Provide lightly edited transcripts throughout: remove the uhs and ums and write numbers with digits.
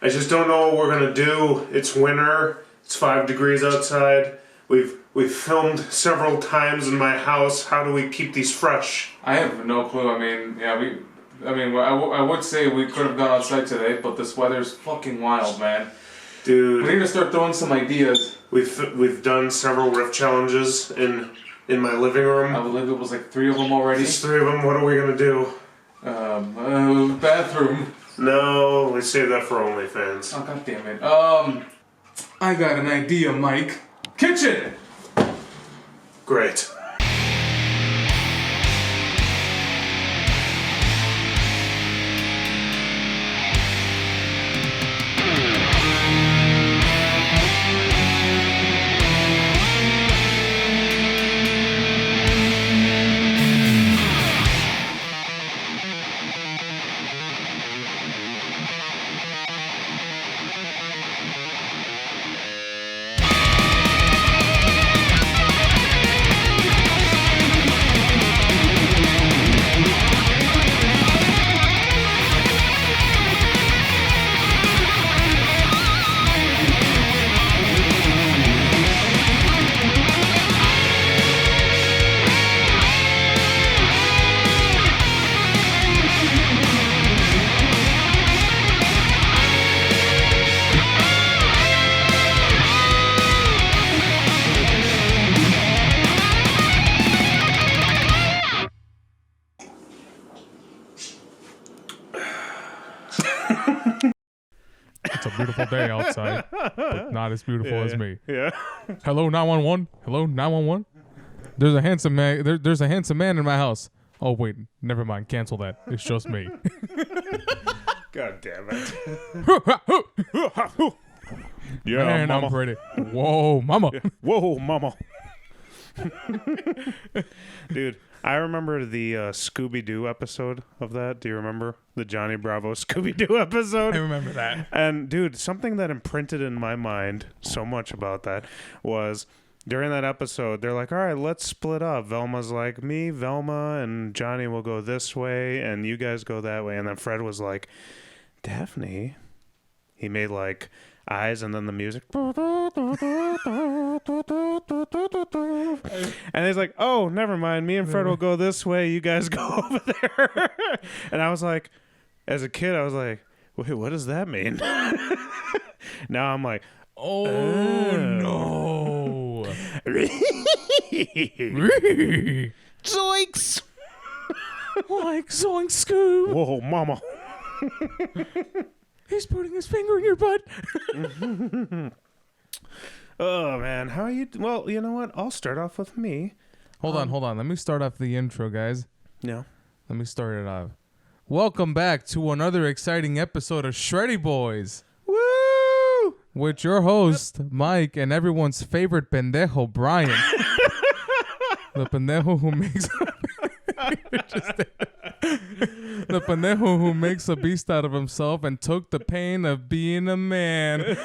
I just don't know what we're gonna do. It's winter. It's 5 degrees outside. We've filmed several times in my house. How do we keep these fresh? I have no clue. I mean, I would say we could have gone outside today, but this weather's fucking wild, man. Dude, we need to start throwing some ideas. We've done several riff challenges in my living room. I believe it was like 3 of them already. Just 3 of them. What are we gonna do? Bathroom. No, we saved that for OnlyFans. Oh, god damn it. I got an idea, Mike. Kitchen! Great. It's a beautiful day outside, but not as beautiful as me. Yeah. Hello, 911. Hello, 911. There's a handsome man. There's a handsome man in my house. Oh wait, never mind. Cancel that. It's just me. God damn it. Yeah, man, mama. I'm pretty. Whoa, mama. Whoa, mama. Dude, I remember the Scooby-Doo episode of that. Do you remember the Johnny Bravo Scooby-Doo episode? I remember that. And dude, something that imprinted in my mind so much about that was during that episode, they're like, all right, let's split up. Velma's like, me, Velma, and Johnny will go this way, and you guys go that way. And then Fred was like, Daphne. He made like eyes and then the music. And he's like, oh, never mind. Me and Fred will go this way. You guys go over there. And I was like, as a kid, I was like, wait, what does that mean? Now I'm like, oh no. Zoinks. Like Zoink Scoob. Whoa, mama. He's putting his finger in your butt. Oh, man. How are you? Well, you know what? I'll start off with me. Hold on. Let me start off the intro, guys. Yeah. Let me start it off. Welcome back to another exciting episode of Shreddy Bois. Woo! With your host, Mike, and everyone's favorite pendejo, Brian. The pendejo who makes... The pendejo who makes a beast out of himself and took the pain of being a man.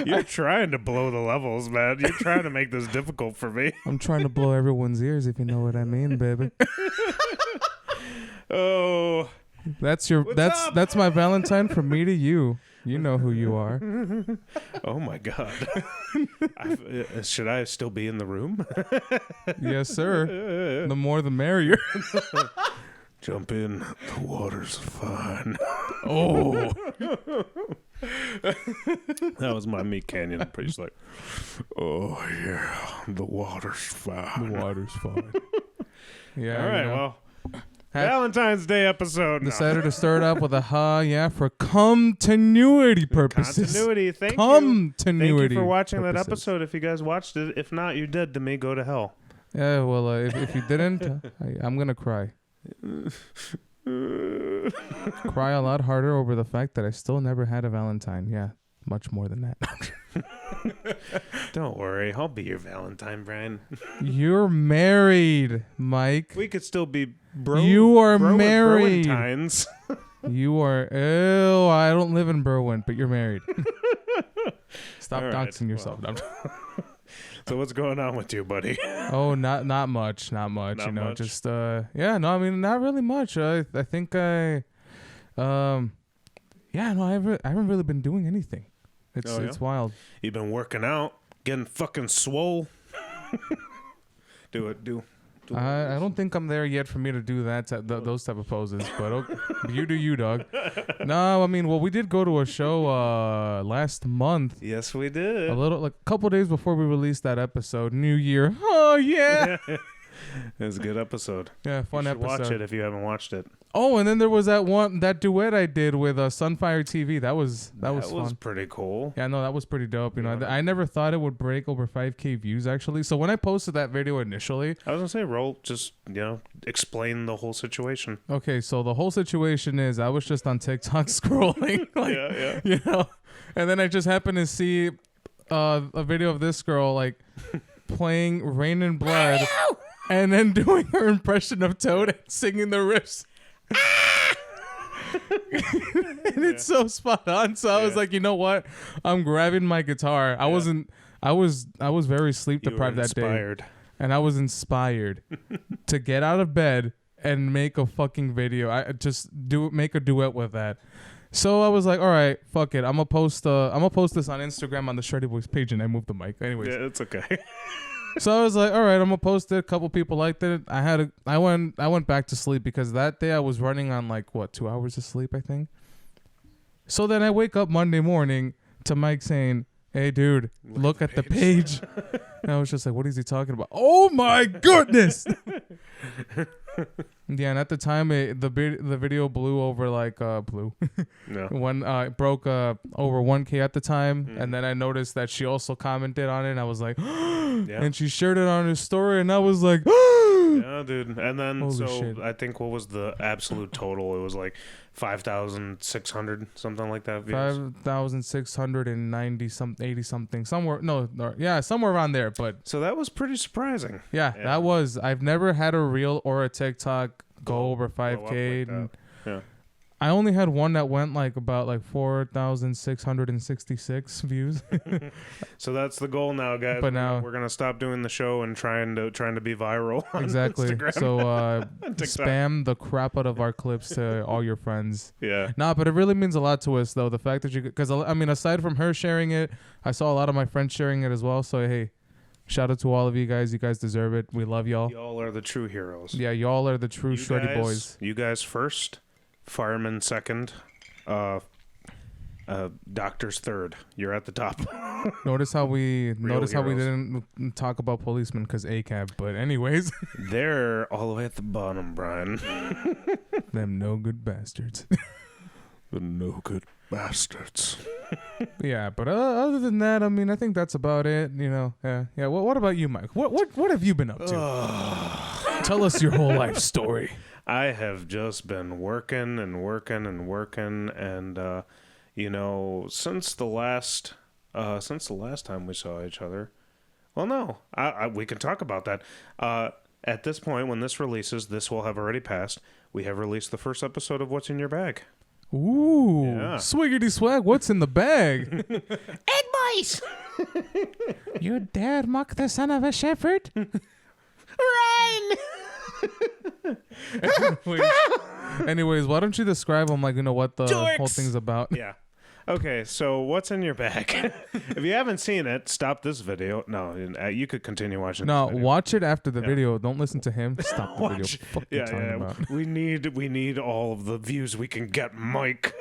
You're trying to blow the levels, man. You're trying to make this difficult for me. I'm trying to blow everyone's ears, if you know what I mean, baby. Oh, that's my Valentine from me to you. You know who you are. Oh my God. Should I still be in the room? Yes, sir. The more the merrier. Jump in. The water's fine. Oh. That was my Meat Canyon priest, like, oh yeah, the water's fine. The water's fine. Yeah. All right, well, Valentine's Day episode. Decided to start up with a yeah, for continuity purposes. Continuity, thank you. Continuity. Thank you for watching purposes. that episode. If you guys watched it, if not, you're dead to me. Go to hell. Yeah, well, if you didn't, I'm gonna cry. Cry a lot harder over the fact that I still never had a Valentine. Yeah, much more than that. Don't worry, I'll be your Valentine, Brian. You're married, Mike. We could still be You are married. Browantines. You are. Oh, I don't live in Berwyn, but you're married. Stop doxing yourself. Well, So what's going on with you, buddy? Oh, not much. Not You know, much? just yeah. No, I mean, not really much. I think yeah. No, I haven't really been doing anything. It's wild. You've been working out, getting fucking swole. Do it. I don't think I'm there yet for me to do that those type of poses, but okay, you do you, dog. No, I mean, well, we did go to a show last month. Yes, we did. A couple days before we released that episode, New Year. Oh yeah, It was a good episode. yeah, fun You should episode. watch it if you haven't watched it. Oh, and then there was that duet I did with Sunfire TV. That was fun. Pretty cool. Yeah, no, that was pretty dope. You know, I never thought it would break over 5K views actually. So when I posted that video initially, I was gonna say, roll, just explain the whole situation. okay, so the whole situation is I was just on TikTok scrolling, like, Yeah. you know, and then I just happened to see a video of this girl like playing Rain and Blood, and then doing her impression of Toad and singing the riffs. And it's so spot on. So I was like, you know what? I'm grabbing my guitar. I was very sleep deprived that day. And I was inspired to get out of bed and make a fucking video. I just make a duet with that. So I was like, all right, fuck it. I'm gonna post this on Instagram on the Shreddy Bois page, and I moved the mic. Anyways. Yeah, it's okay. So I was like, all right, I'm gonna post it. A couple people liked it. I went back to sleep because that day I was running on 2 hours of sleep, I think. So then I wake up Monday morning to Mike saying, "Hey dude, look at the page." And I was just like, what is he talking about? Oh my goodness. Yeah, and at the time the video blew over No. when it broke over 1K at the time, and then I noticed that she also commented on it, and I was like, Yeah. and she shared it on her story, and I was like, Yeah, dude. And then Holy shit. I think what was the absolute total? It was like 5,600, something like that. Views. 5,690 80 something somewhere. No, somewhere around there. But So that was pretty surprising. yeah, that was. I've never had a reel or a TikTok go over 5K. Blow up like that. Yeah. I only had one that went about 4,666 views. So that's the goal now, guys. But now we're gonna stop doing the show and trying to be viral. On Exactly. Instagram. So TikTok. spam the crap out of our clips to all your friends. Yeah. Nah, but it really means a lot to us, though. The fact that because I mean, aside from her sharing it, I saw a lot of my friends sharing it as well. So hey, shout out to all of you guys. You guys deserve it. We love y'all. Y'all are the true heroes. Yeah, y'all are the true Shreddy Bois. You guys first, firemen second, doctors third. You're at the top. Notice how we heroes. didn't talk about policemen because ACAB. But anyways, They're all the way at the bottom, Brian. them no good bastards. The no good bastards. Yeah, but other than that, I mean, I think that's about it. You know, yeah. What about you, Mike? What have you been up to? Tell us your whole life story. I have just been working, and since the last time we saw each other. Well, no, we can talk about that. At this point, when this releases, this will have already passed. We have released the first episode of What's in Your Bag. Ooh, Yeah. swiggity swag. What's in the bag? Egg boys. You dare mock the son of a shepherd? Run. Anyways, why don't you describe them what the Dorks. whole thing's about? Yeah. Okay, so what's in your bag? If you haven't seen it, stop this video. No, you could continue watching. No, this video. watch it after the Yeah. video. Don't listen to him. Stop the video. Watch. What the fuck you talking about? We need all of the views we can get, Mike.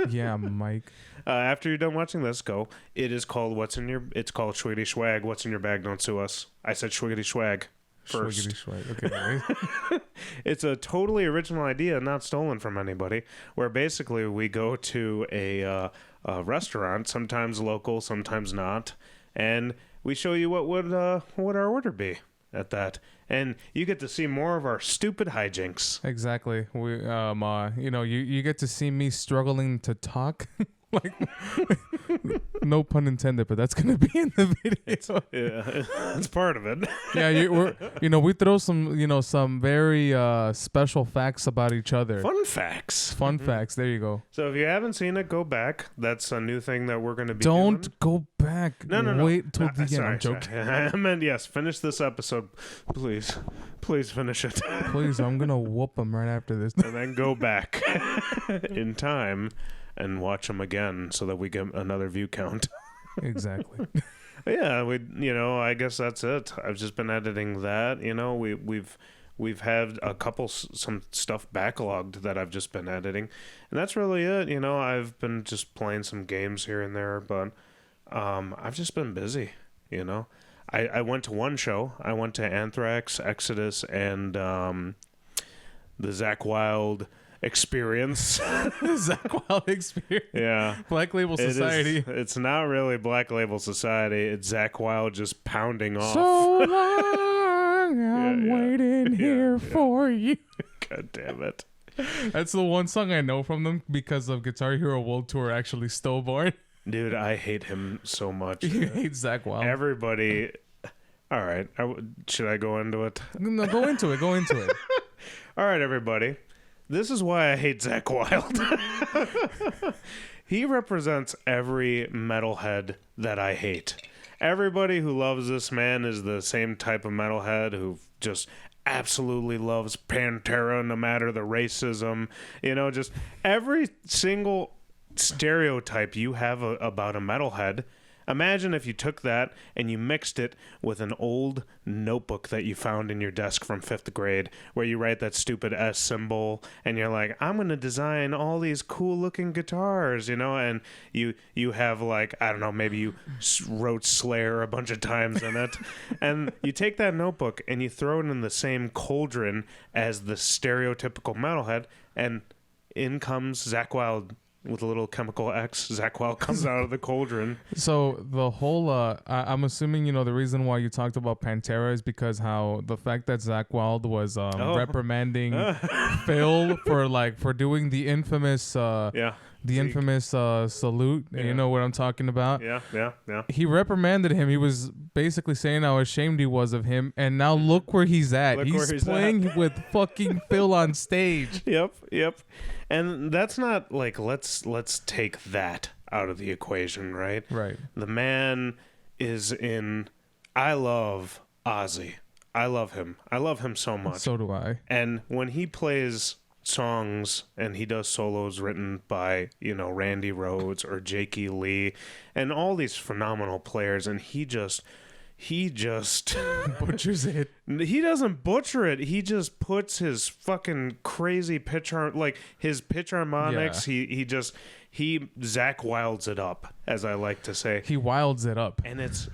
Yeah, Mike. After you're done watching this, go. It's called Schwiggity Swag. What's in your bag? Don't sue us. I said Schwiggity Swag first. Swiggity swag. Okay. Right. It's a totally original idea, not stolen from anybody. Where basically we go to a restaurant, sometimes local, sometimes not, and we show you what would our order be at that, and you get to see more of our stupid hijinks. Exactly. We you get to see me struggling to talk. No pun intended, but that's gonna be in the video. Yeah, that's part of it. Yeah, we throw some very special facts about each other. Fun facts. Fun facts. There you go. So if you haven't seen it, go back. That's a new thing that we're going to be Don't doing. go back. No. Wait till the end. Sorry, I'm joking. I meant, yes, finish this episode. Please finish it. Please, I'm going to whoop him right after this. And then go back in time and watch him again so that we get another view count. Exactly. Yeah, I guess that's it. I've just been editing that. We've had a couple some stuff backlogged that I've just been editing, and that's really it. I've been just playing some games here and there, but I've just been busy. I went to one show. I went to Anthrax, Exodus, and the Zakk Wylde Experience. Zakk Wylde Experience. Yeah. Black Label Society. It's not really Black Label Society. It's Zakk Wylde just pounding off. So long, I'm waiting here for you. God damn it. That's the one song I know from them because of Guitar Hero World Tour actually Stillborn. Dude, I hate him so much. You hate Zakk Wylde. Everybody. All right. Should I go into it? No, go into it. All right, everybody. This is why I hate Zakk Wylde. He represents every metalhead that I hate. Everybody who loves this man is the same type of metalhead who just absolutely loves Pantera no matter the racism. Just every single stereotype you have about a metalhead. Imagine if you took that and you mixed it with an old notebook that you found in your desk from 5th grade where you write that stupid S symbol and you're like, I'm going to design all these cool looking guitars, and you have like, I don't know, maybe you wrote Slayer a bunch of times in it. And you take that notebook and you throw it in the same cauldron as the stereotypical metalhead, and in comes Zakk Wylde. With a little chemical X, Zakk Wylde comes out of the cauldron. So the whole, I'm assuming, the reason why you talked about Pantera is because how the fact that Zakk Wylde was reprimanding Phil for doing the infamous, infamous salute. Yeah. You know what I'm talking about? Yeah. He reprimanded him. He was basically saying how ashamed he was of him, and now look where he's at. He's playing with fucking Phil on stage. Yep. And that's not like let's take that out of the equation, right? Right. The man is in. I love Ozzy. I love him. I love him so much. So do I. And when he plays songs and he does solos written by Randy Rhoads or Jakey Lee and all these phenomenal players, and he just butchers it. He doesn't butcher it. He just puts his fucking crazy pitch harmonics. Yeah. He Zakk Wyldes it up, as I like to say. He wilds it up, and it's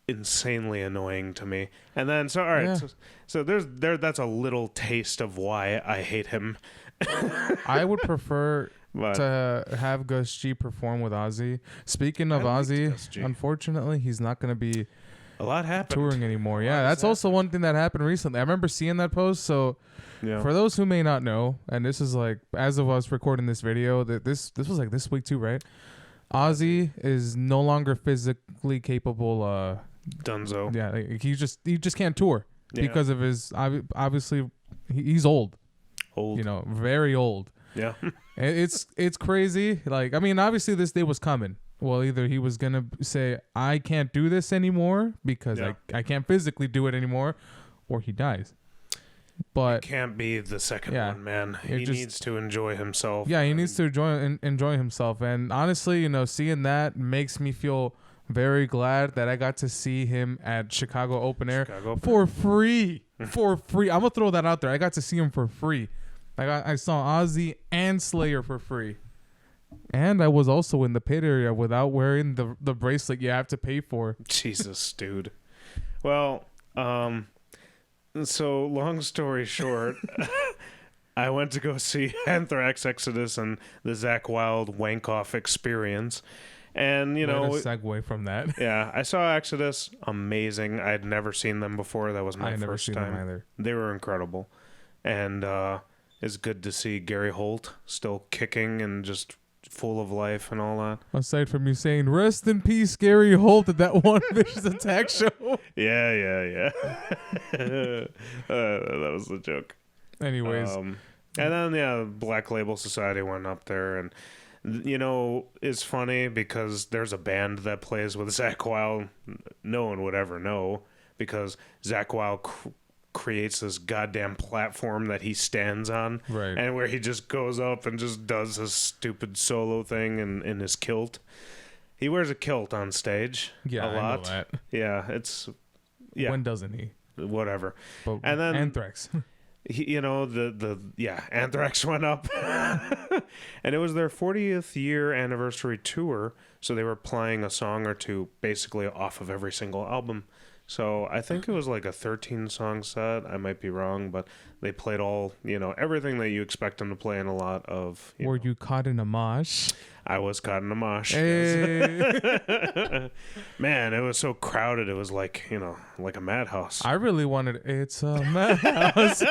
insanely annoying to me. And then all right, so that's a little taste of why I hate him. I would prefer to have Gus G perform with Ozzy. Speaking of Ozzy, unfortunately, he's not going to be a lot happened touring anymore. Yeah, that's also one thing that happened recently. I remember seeing that post. So for those who may not know, and this is like as of us recording this video, that this was like this week too, right? Ozzy is no longer physically capable. Dunzo. Yeah, he just can't tour because of his obviously he's old. Very old. Yeah. It's crazy. Like, I mean, obviously this day was coming. Well, either he was going to say, I can't do this anymore because I can't physically do it anymore, or he dies. But it can't be the second one, man. He needs to enjoy himself. Yeah, he needs to enjoy himself. And honestly, seeing that makes me feel very glad that I got to see him at Chicago Open Air for free. For free. I'm going to throw that out there. I got to see him for free. I saw Ozzy and Slayer for free. And I was also in the pit area without wearing the bracelet you have to pay for. Jesus, dude. Well, so long story short, I went to go see Anthrax, Exodus, and the Zakk Wylde Wank-Off Experience. And, Way to segue from that. Yeah, I saw Exodus. Amazing. I had never seen them before. That was my first time. Them either. They were incredible. And it's good to see Gary Holt still kicking and just full of life and all that. Aside from you saying, rest in peace, Gary Holt, at that one Vicious Attack show. Yeah. That was the joke. Anyways. And then, Black Label Society went up there, and is funny because there's a band that plays with Zakk Wylde. No one would ever know because Zakk Wylde creates this goddamn platform that he stands on, right? And where he just goes up and just does his stupid solo thing in his kilt. He wears a kilt on stage. Yeah, a lot. I know that. Yeah, it's When doesn't he? Whatever. But and then Anthrax. Anthrax went up, and it was their 40th year anniversary tour. So they were playing a song or two basically off of every single album. So I think it was like a 13-song set. I might be wrong, but they played all, everything that you expect them to play in a lot of. Were you caught in a mosh? I was caught in a mosh. Hey. Man, it was so crowded. It was like, like a madhouse. I really wanted it's a madhouse.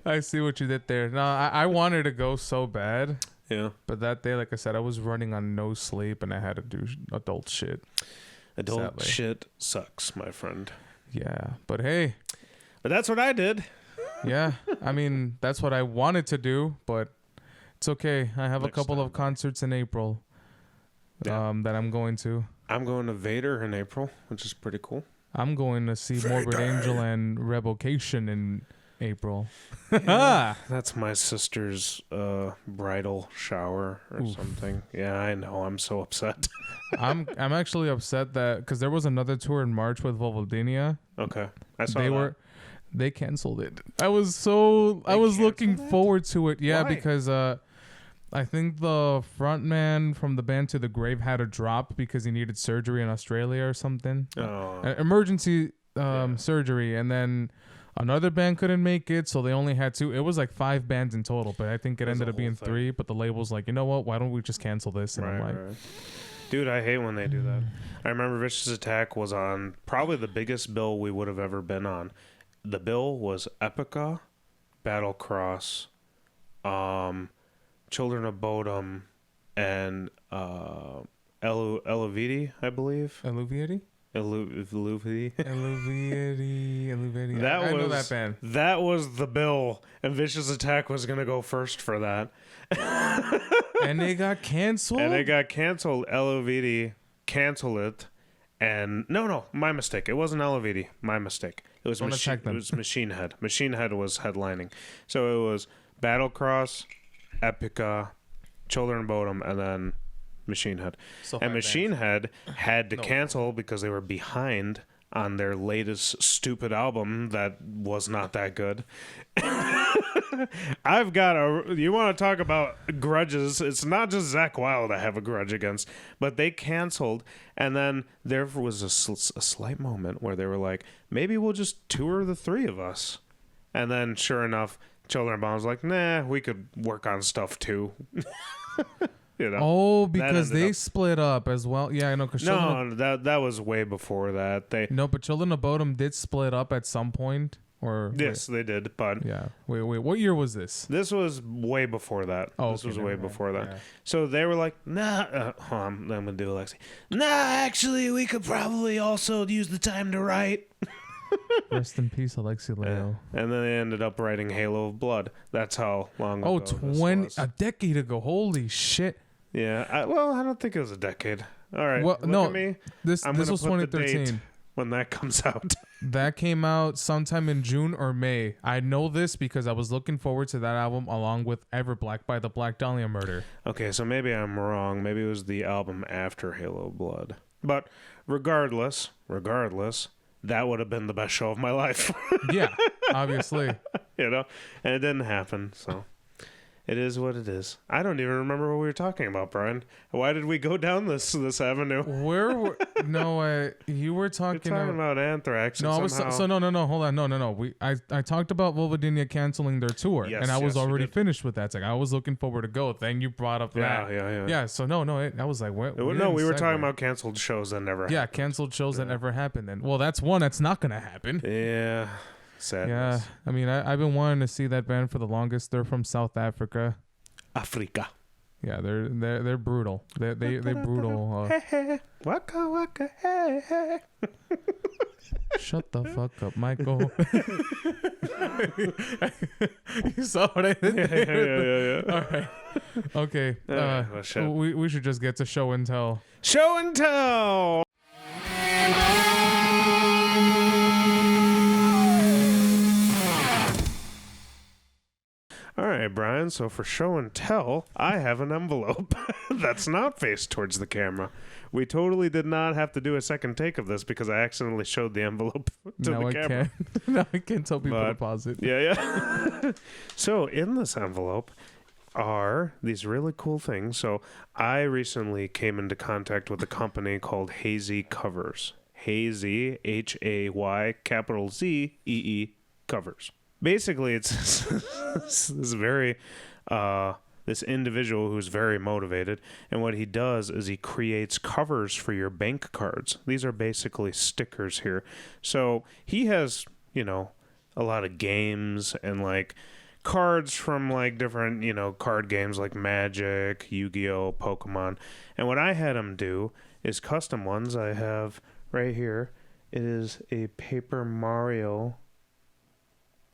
I see what you did there. No, I wanted to go so bad. Yeah. But that day, like I said, I was running on no sleep and I had to do adult shit. Adult shit sucks, my friend. Yeah, but hey. But that's what I did. Yeah, I mean, that's what I wanted to do, but it's okay. I have a couple of concerts in April that I'm going to. I'm going to Vader in April, which is pretty cool. I'm going to see Morbid Angel and Revocation in April. Yeah, that's my sister's bridal shower or something. Yeah, I know. I'm so upset. I'm actually upset that because there was another tour in March with Vulvodynia. Okay, I saw they canceled it. I was looking forward to it. Yeah, Why? because I think the front man from the band To the Grave had a drop because he needed surgery in Australia or something. Emergency surgery, and then another band couldn't make it, so they only had 2. It was like 5 bands in total, but I think it ended up being 3. But the label's like, you know what? Why don't we just cancel this? And I'm like, dude, I hate when they do that. I remember Vicious Attack was on probably the biggest bill we would have ever been on. The bill was Epica, Battlecross, Children of Bodom, and Eluvidi, I believe. Eluvidi? Eluvidi. Eluvidi. I know that band. That was the bill, and Vicious Attack was going to go first for that. And they got canceled? Eluvidi canceled it. And no, my mistake. It wasn't Eluvidi. My mistake. It was Machine Head. Machine Head was headlining. So it was Battlecross, Epica, Children of Bodom, and then Machine Head. And Machine Head had to cancel because they were behind on their latest stupid album that was not that good. You want to talk about grudges? It's not just Zakk Wylde I have a grudge against, but they canceled, and then there was a slight moment where they were like, maybe we'll just tour the 3 of us. And then sure enough, Children of Bodom was like, nah, we could work on stuff too. Because they split up as well. Yeah, I know. That was way before that. But Children of Bodom did split up at some point. Yes, they did. But yeah, wait. What year was this? This was way before that. This was way before that. Yeah. So they were like, nah. I'm gonna do Alexi. Nah, actually, we could probably also use the time to write. Rest in peace, Alexi Leo. And then they ended up writing Halo of Blood. That's how long ago this was. A decade ago. Holy shit. Yeah. I don't think it was a decade. All right. Well, no, at me. This was 2013. When that comes out. That came out sometime in June or May. I know this because I was looking forward to that album along with Everblack by the Black Dahlia Murder. Okay, so maybe I'm wrong. Maybe it was the album after Halo of Blood. But regardless, that would have been the best show of my life. Yeah, obviously. And it didn't happen, so it is what it is. I don't even remember what we were talking about, Brian. Why did we go down this avenue? You were talking about Anthrax. No, no. Hold on, no. I talked about Vulvodynia canceling their tour, and I was already finished with that. It's like I was looking forward to go. Then you brought up that. Yeah. So I was like, what? No, we were talking about canceled shows that never happened. Yeah, canceled shows that never happened. And that's one that's not gonna happen. Yeah. Sadness. Yeah, I mean, I've been wanting to see that band for the longest. They're from South Africa. Africa. Yeah, they're brutal. They brutal. Waka waka hey hey. Shut the fuck up, Michael. You saw what I did there? Yeah. All right. Okay. We should just get to show and tell. Show and tell. All right, Brian. So for show and tell, I have an envelope that's not faced towards the camera. We totally did not have to do a second take of this because I accidentally showed the envelope to the camera. Now I can't tell people to pause it. Yeah. So in this envelope are these really cool things. So I recently came into contact with a company called Hazy Covers. Hazy, Hay, capital Z-E-E, covers. Basically, it's this very this individual who's very motivated, and what he does is he creates covers for your bank cards. These are basically stickers here. So he has, a lot of games and like cards from like different, card games like Magic, Yu-Gi-Oh, Pokemon. And what I had him do is custom ones. I have right here. It is a Paper Mario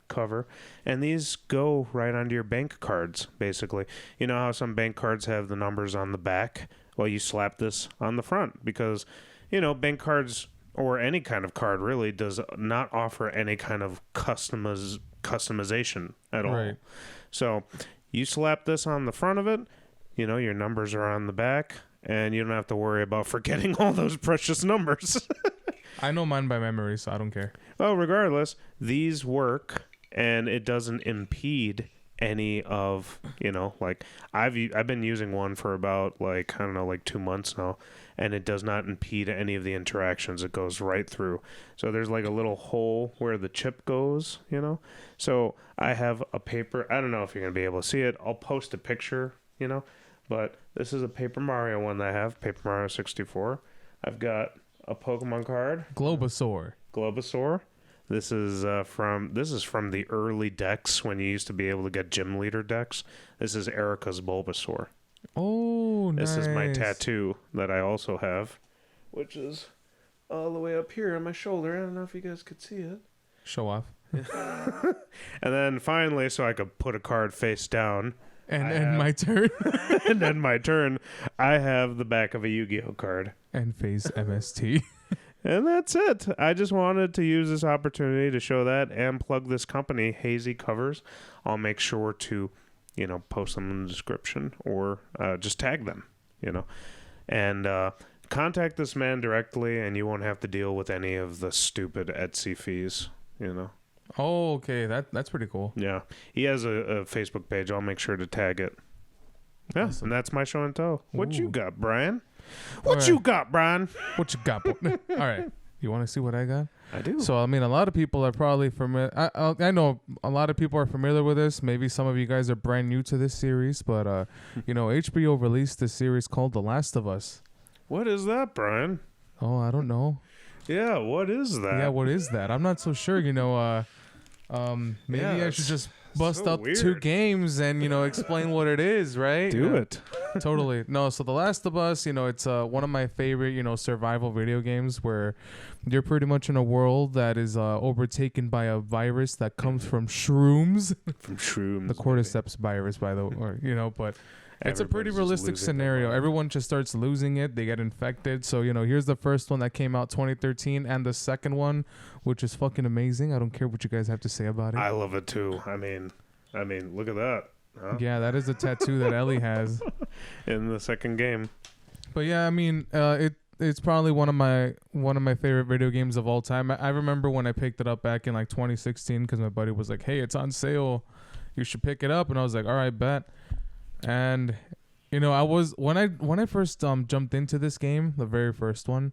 cover, and these go right onto your bank cards. Basically, you know how some bank cards have the numbers on the back? Well, you slap this on the front because bank cards or any kind of card really does not offer any kind of customization at all. Right. So you slap this on the front of it, your numbers are on the back, and you don't have to worry about forgetting all those precious numbers. I know mine by memory, so I don't care. Well, regardless, these work. And it doesn't impede any of, like I've been using one for about 2 months now, and it does not impede any of the interactions. It goes right through. So there's like a little hole where the chip goes, So I have a paper. I don't know if you're going to be able to see it. I'll post a picture, but this is a Paper Mario one that I have, Paper Mario 64. I've got a Pokemon card. Globossaur. This is from the early decks when you used to be able to get gym leader decks. This is Erica's Bulbasaur. Oh, nice. This is my tattoo that I also have, which is all the way up here on my shoulder. I don't know if you guys could see it. Show off. And then finally, so I could put a card face down. My turn. And then my turn, I have the back of a Yu-Gi-Oh card. And face MST. And that's it. I just wanted to use this opportunity to show that and plug this company, Hazy Covers. I'll make sure to, post them in the description or just tag them, And contact this man directly, and you won't have to deal with any of the stupid Etsy fees, Oh, okay. That's pretty cool. Yeah. He has a Facebook page. I'll make sure to tag it. Yeah, awesome. And that's my show and tell. What you got, Brian? What you got, Brian? What you got? All right. You want to see what I got? I do. So, a lot of people are probably familiar. I know a lot of people are familiar with this. Maybe some of you guys are brand new to this series, but, HBO released this series called The Last of Us. What is that, Brian? Oh, I don't know. Yeah, what is that? Yeah, what is that? I'm not so sure. Maybe I should just bust up weird. 2 games and explain what it is, right? Do it. Totally. No, so The Last of Us, it's one of my favorite survival video games where you're pretty much in a world that is overtaken by a virus that comes from shrooms. From shrooms. The cordyceps virus, by the way, but it's a pretty realistic scenario. Everyone just starts losing it. They get infected. So, here's the first one that came out 2013 and the second one, which is fucking amazing. I don't care what you guys have to say about it. I love it too. I mean, look at that. Huh? Yeah, that is the tattoo that Ellie has in the second game. But yeah, it's probably one of my favorite video games of all time. I remember when I picked it up back in 2016 because my buddy was like, "Hey, it's on sale. You should pick it up." And I was like, "All right, bet." And I was when I first jumped into this game, the very first one,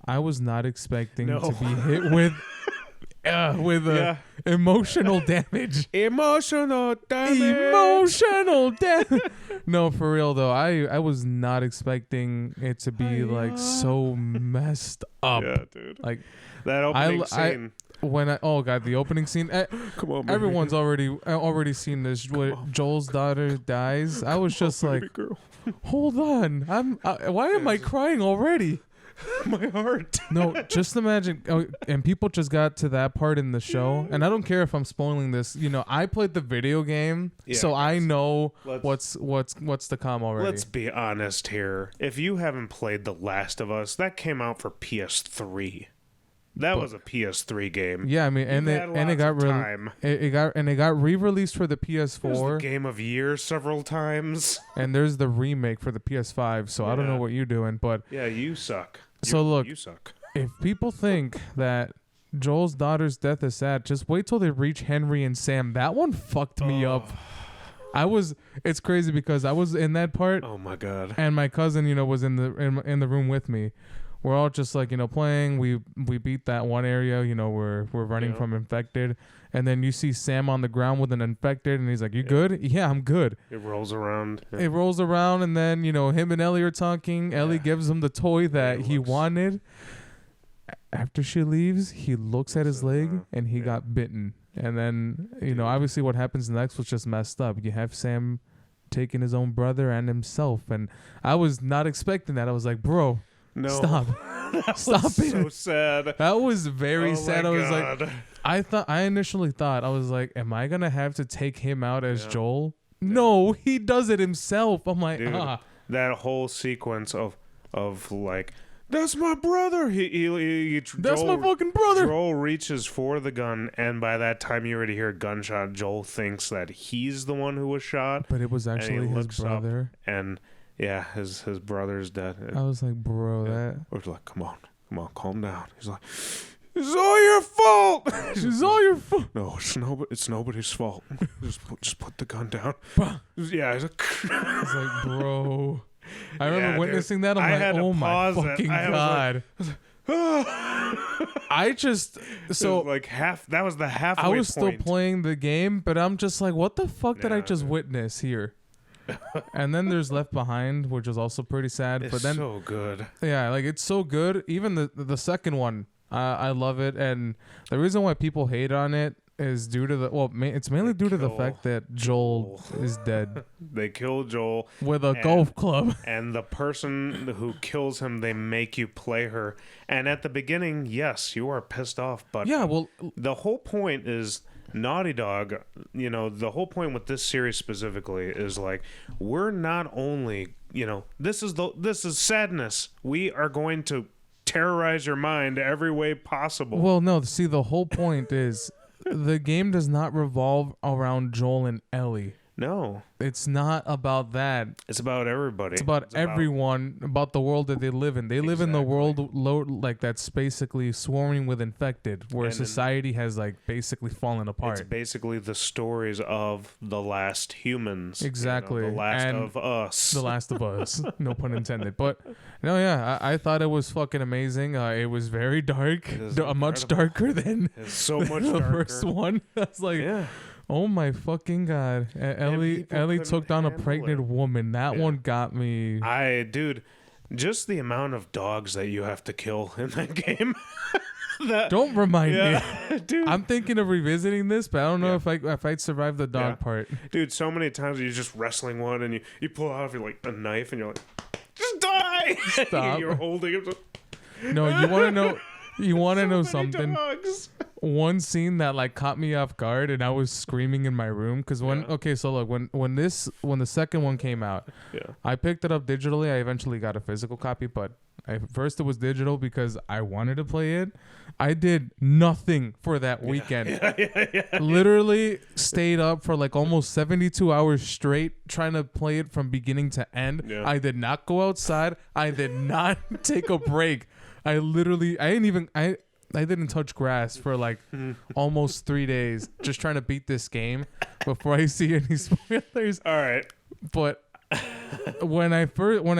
I was not expecting to be hit with emotional damage. Emotional damage. No, for real though. I was not expecting it to be so messed up. Yeah, dude. Like that opening scene. The opening scene. Come on, baby. Everyone's already seen this. When Joel's daughter dies, I was just like, girl. hold on, why am I crying already? My heart. No, just imagine. And people just got to that part in the show, and I don't care if I'm spoiling this. You know, I played the video game, so I know what's to come already. Let's be honest here. If you haven't played The Last of Us, that came out for PS3. That was a PS3 game. Yeah, I mean, and it got re-released for the PS4. It was the game of year several times. And there's the remake for the PS5. So I don't know what you're doing, but yeah, you suck. Look, you suck. If people think that Joel's daughter's death is sad, just wait till they reach Henry and Sam. That one fucked me up. It's crazy because I was in that part. Oh my god. And my cousin, was in the room with me. We're all just like, playing. We beat that one area, we're running from infected. And then you see Sam on the ground with an infected, and he's like, "You good?" "Yeah, I'm good." It rolls around. Yeah. It rolls around, and then, him and Ellie are talking. Ellie gives him the toy that he wanted. After she leaves, he looks at his leg, and he got bitten. And then, obviously what happens next was just messed up. You have Sam taking his own brother and himself. And I was not expecting that. I was like, bro, stop. Stop it. So sad. That was very sad. I was God. like, I initially thought, I was like, am I going to have to take him out as Joel? No, he does it himself. I'm like, dude, that whole sequence of like, that's my brother. That's my fucking brother. Joel reaches for the gun, and by that time you already hear a gunshot. Joel thinks that he's the one who was shot, but it was actually his brother. And yeah, his brother's dead. I was like, bro, that. I was like, come on, calm down. He's like, it's all your fault. It's all your fault. No, it's nobody's fault. just put the gun down. Yeah, he's like, it's like, bro. I remember witnessing that. I'm like, oh my fucking god. I just like that was the halfway I was point. still playing the game, but I'm just like, what the fuck did I just witness here? And then there's Left Behind, which is also pretty sad. It's but then so good. Yeah, like it's so good. Even the second one, I love it. And the reason why people hate on it is due to it's mainly due to the fact that Joel is dead. They kill Joel with a golf club. And the person who kills him, they make you play her. And at the beginning, yes, you are pissed off. But the whole point is Naughty Dog, the whole point with this series specifically is like, we're not only, this is sadness. We are going to terrorize your mind every way possible. Well, no, see, the whole point is the game does not revolve around Joel and Ellie. No. It's not about that. It's about everybody. It's about everyone, about the world that they live in. They live in the world like that's basically swarming with infected, where society has like basically fallen apart. It's basically the stories of the last humans. Exactly. The last of us. The Last of Us. No pun intended. But no, yeah, I thought it was fucking amazing. It was very dark. Much darker than the first one. I was like, oh my fucking god. Ellie took down a pregnant woman. That one got me. Dude, just the amount of dogs that you have to kill in that game. Don't remind me. Dude. I'm thinking of revisiting this, but I don't know if I'd survive the dog part. Dude, so many times you're just wrestling one and you pull out like a knife and you're like, just die. Stop. You're holding him. No, you want to know. You want to know something? Dogs. One scene that like caught me off guard, and I was screaming in my room because when the second one came out, I picked it up digitally. I eventually got a physical copy, but first it was digital because I wanted to play it. I did nothing for that weekend. Literally stayed up for like almost 72 hours straight trying to play it from beginning to end. I did not go outside. I did not take a break. I didn't touch grass for like almost 3 days just trying to beat this game before I see any spoilers. All right. But when I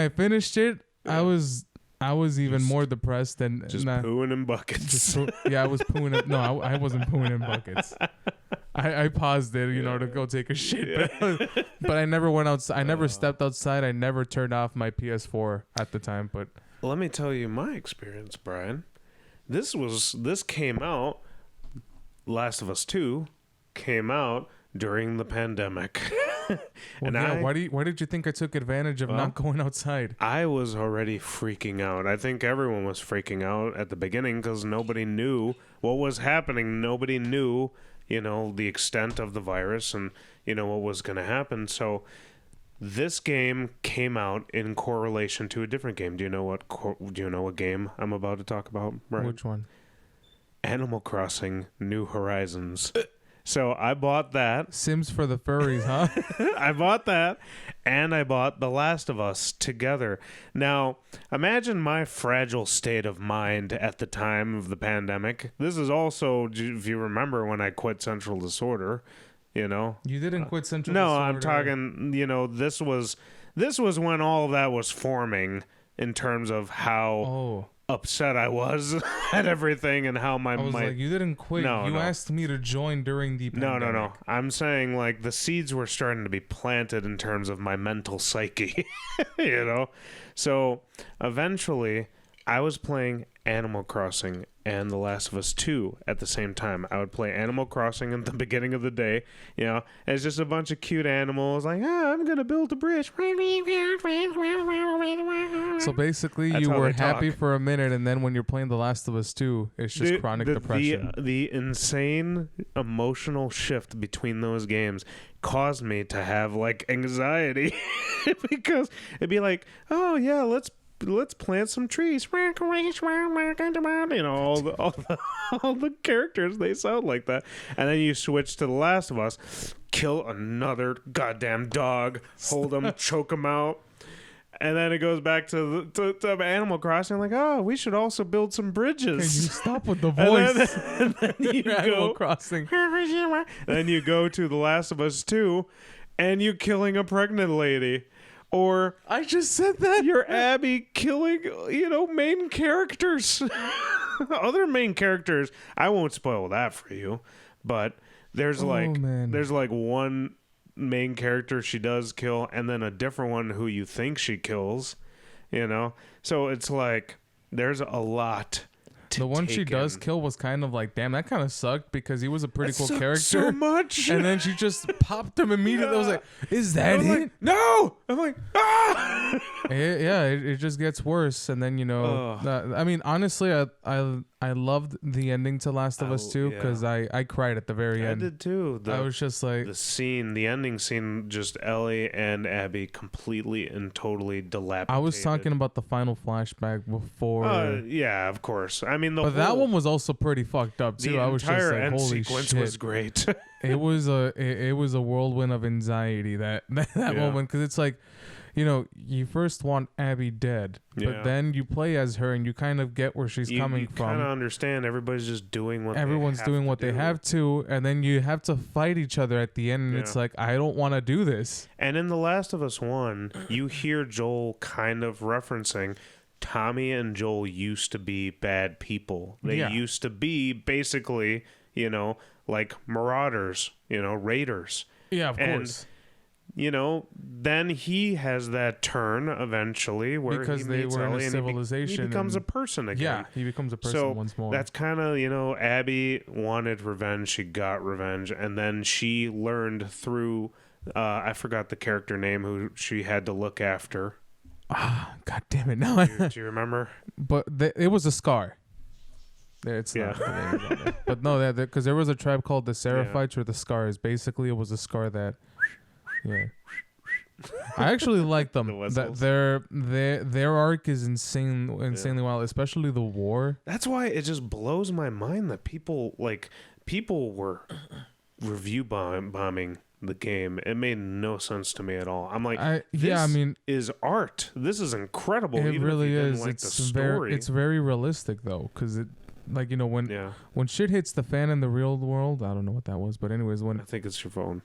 finished it, I was even more depressed than pooing in buckets. I was pooing in, no, I wasn't pooing in buckets. I paused it, to go take a shit. But I never went outside. I never stepped outside. I never turned off my PS4 at the time, but let me tell you my experience, Brian. This came out Last of Us 2 came out during the pandemic. Well, why did you think I took advantage of not going outside? I was already freaking out. I think everyone was freaking out at the beginning because nobody knew what was happening. Nobody knew, the extent of the virus and, what was going to happen. So this game came out in correlation to a different game. Do you know what game I'm about to talk about, Brian? Which one? Animal Crossing New Horizons. So I bought that. Sims for the furries, huh? I bought that, and I bought The Last of Us together. Now, imagine my fragile state of mind at the time of the pandemic. This is also, if you remember, when I quit Central Disorder, You didn't quit Central No, Disorder. I'm talking, this was when all of that was forming in terms of how upset I was at everything and how I was like, you didn't quit. You asked me to join during the pandemic. No. I'm saying like the seeds were starting to be planted in terms of my mental psyche, So eventually I was playing Animal Crossing and The Last of Us 2 at the same time. I would play Animal Crossing at the beginning of the day, it's just a bunch of cute animals like, I'm going to build a bridge. So basically you were happy for a minute, and then when you're playing The Last of Us 2, it's just chronic depression. The insane emotional shift between those games caused me to have like anxiety because it'd be like, oh yeah, let's plant some trees. All the characters, they sound like that. And then you switch to The Last of Us, kill another goddamn dog, hold them, choke them out. And then it goes back to Animal Crossing. Like, we should also build some bridges. Can you stop with the voice? And then you go Animal Crossing. Then you go to The Last of Us 2, and you're killing a pregnant lady. Or I just said that. You're Abby killing, main characters. Other main characters. I won't spoil that for you, but there's one main character she does kill, and then a different one who you think she kills. So it's like there's a lot. The one she does kill was kind of like, damn, that kind of sucked because he was a pretty cool character. So much. And then she just popped him immediately. I was like, is that it? Like, no. I'm like, it just gets worse. And then, I mean, honestly, I loved the ending to Last of Us 2 because I cried at the very end. I did too. I was just like... The ending scene, just Ellie and Abby completely and totally dilapidated. I was talking about the final flashback before. Yeah, of course. I mean, that one was also pretty fucked up too. I was just like, end holy sequence shit. was great. It was a whirlwind of anxiety that moment, because it's like, you first want Abby dead, but then you play as her and you kind of get where she's coming from. You kind of understand everybody's just doing what everyone's doing what they have to, and then you have to fight each other at the end, and it's like, I don't want to do this. And in The Last of Us 1, you hear Joel kind of referencing Tommy and Joel used to be bad people. They used to be basically, like marauders, raiders. Yeah, of course. Then he has that turn eventually where because he they meets were Ellie in a civilization. He becomes a person again. Yeah, he becomes a person once more. That's kind of, Abby wanted revenge. She got revenge. And then she learned through, I forgot the character name who she had to look after. God damn it. No, do you remember? But it was a scar. There, it's not. But no, because there was a tribe called the Seraphites or the Scars. Basically, it was a scar that... Yeah, I actually like them. Their arc is insanely wild, especially the war. That's why it just blows my mind that people were review bombing the game. It made no sense to me at all. I'm like, this is art. This is incredible. It really is. Like the story. It's very realistic though, because it. Like, when shit hits the fan in the real world, I don't know what that was, but anyways, I think it's your phone.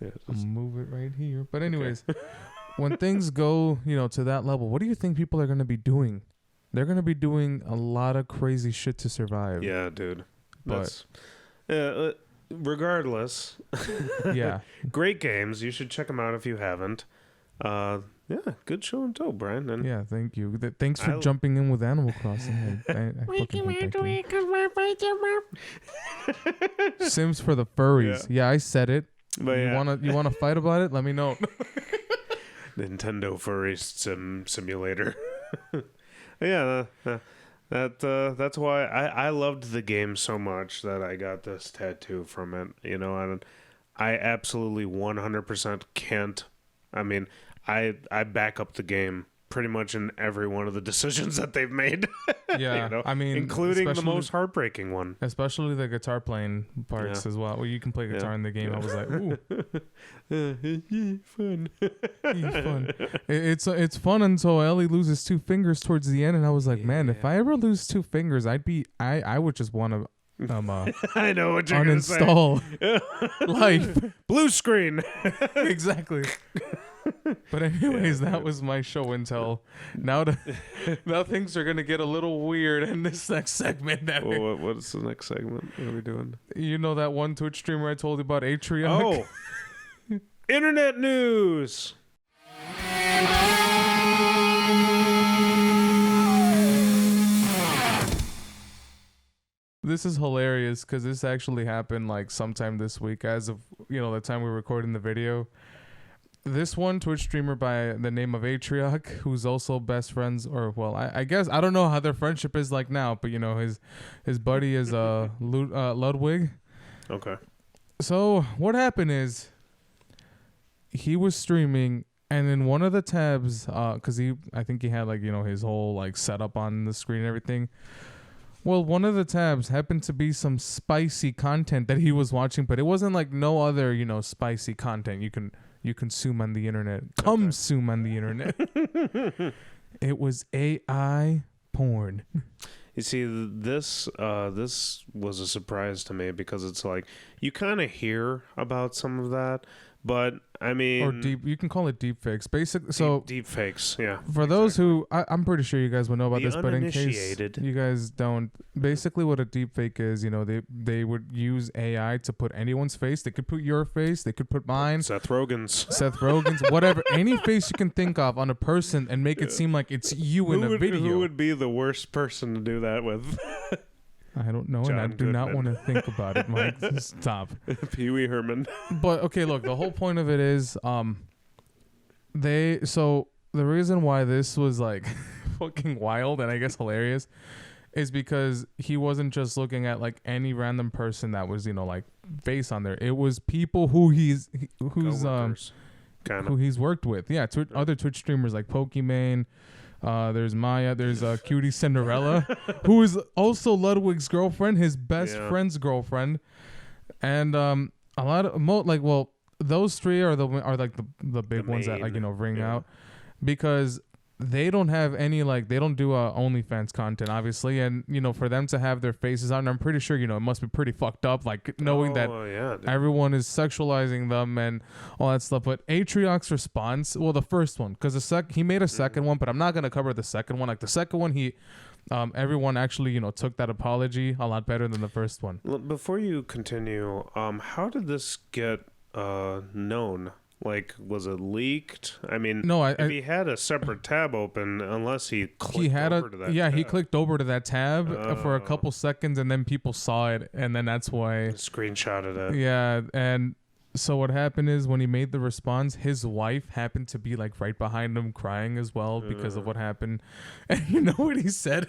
I'll move it right here. But anyways, when things go, to that level, what do you think people are going to be doing? They're going to be doing a lot of crazy shit to survive. Yeah, dude. Regardless. Yeah. Great games. You should check them out if you haven't. Yeah, good show and tell, Brian. And yeah, thank you. Thanks for jumping in with Animal Crossing. I fucking hate that game. Sims for the furries. Yeah, I said it. But you wanna fight about it? Let me know. Nintendo Furry Simulator. Yeah, that's why I loved the game so much that I got this tattoo from it. You know, and I absolutely 100% can't. I mean, I back up the game pretty much in every one of the decisions that they've made. Yeah, you know? I mean, including the most heartbreking one, especially the guitar playing parts as well. Well, you can play guitar in the game. I was like, ooh, fun. fun. It's fun until Ellie loses 2 fingers towards the end, and I was like, man, if I ever lose 2 fingers, I would just want to. I know what you're uninstall life. Blue screen. Exactly. But anyways, that was my show until now. Now things are gonna get a little weird in this next segment. What's the next segment? What are we doing? You know that one Twitch streamer I told you about, Atriarch? Oh, internet news. This is hilarious because this actually happened like sometime this week, as of the time we were recording the video. This one Twitch streamer by the name of Atriarch, who's also best friends, or well, I guess I don't know how their friendship is like now, but his buddy is Ludwig. Okay. So what happened is he was streaming, and in one of the tabs, because I think he had his whole setup on the screen and everything. Well, one of the tabs happened to be some spicy content that he was watching, but it wasn't like no other, spicy content you consume on the internet. Consume on the internet. It was AI porn. You see, this was a surprise to me because it's like you kind of hear about some of that, but I mean, or you can call it deepfakes. Deepfakes, yeah. For those who, I'm pretty sure you guys would know about this, but in case you guys don't, basically what a deepfake is, they would use AI to put anyone's face. They could put your face, they could put mine, Seth Rogen's, whatever, any face you can think of on a person and make it seem like it's you in a video. Who would be the worst person to do that with? I don't know, and I do not want to think about it, Mike. Stop. Pee Wee Herman. But okay, look, the whole point of it is, the reason why this was like fucking wild and I guess hilarious is because he wasn't just looking at like any random person that was face on there. It was people who he's worked with. Yeah, other Twitch streamers like Pokimane. There's Maya. There's Cutie Cinderella, who is also Ludwig's girlfriend, his best friend's girlfriend, and a lot of those 3 are the big ones that ring out, because they don't have any they don't do OnlyFans content, obviously, and for them to have their faces on, I'm pretty sure it must be pretty fucked up, knowing that everyone is sexualizing them and all that stuff. But Atriarch's response, well, the first one, because he made a second one, but I'm not gonna cover the second one. Like the second one, he everyone actually took that apology a lot better than the first one. Before you continue, how did this get known? Was it leaked? I mean, no. If he had a separate tab open, unless he clicked over to that tab. He clicked over to that tab for a couple seconds, and then people saw it, and then that's why screenshotted it. Yeah, and so what happened is when he made the response, his wife happened to be right behind him, crying as well because of what happened. And you know what he said?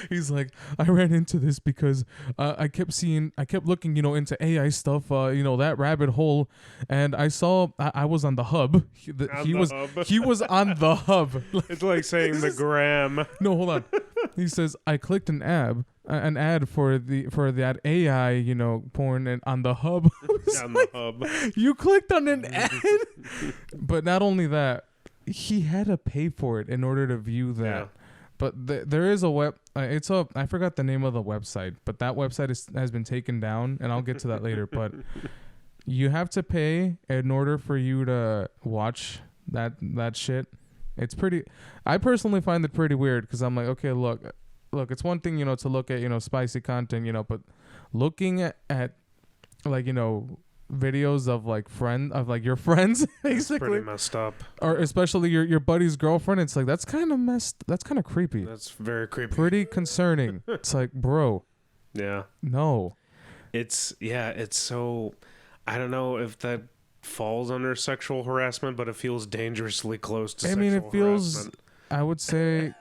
He's like, I ran into this because I kept looking, into AI stuff, that rabbit hole, and I saw I was on the hub. He was on the hub. It's like saying the gram. No, hold on. He says I clicked an ad for that AI, porn and on the hub. On the hub. You clicked on an ad. But not only that, he had to pay for it in order to view that. Yeah. But there is a I forgot the name of the website, but that website has been taken down, and I'll get to that later. But you have to pay in order for you to watch that shit. It's pretty. I personally find it pretty weird because I'm like, okay, look, it's one thing to look at spicy content, but looking at videos of like your friends basically. That's pretty messed up. Or especially your buddy's girlfriend. It's like that's kind of creepy. That's very creepy. Pretty concerning. It's like, bro. Yeah. No. It's so, I don't know if that falls under sexual harassment, but it feels dangerously close to sexual harassment. It feels, I would say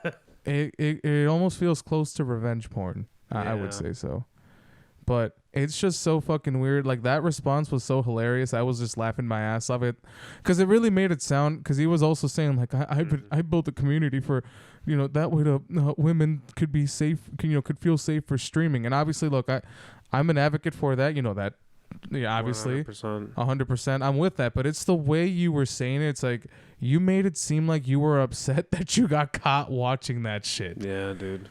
it almost feels close to revenge porn. I would say so. But it's just so fucking weird. Like, that response was so hilarious. I was just laughing my ass off it. Because it really made it sound... Because he was also saying, like, I built a community for... that way the women could be safe... could feel safe for streaming. And obviously, look, I'm an advocate for that. That... Yeah, obviously. 100%. I'm with that. But it's the way you were saying it. It's like, you made it seem like you were upset that you got caught watching that shit. Yeah, dude.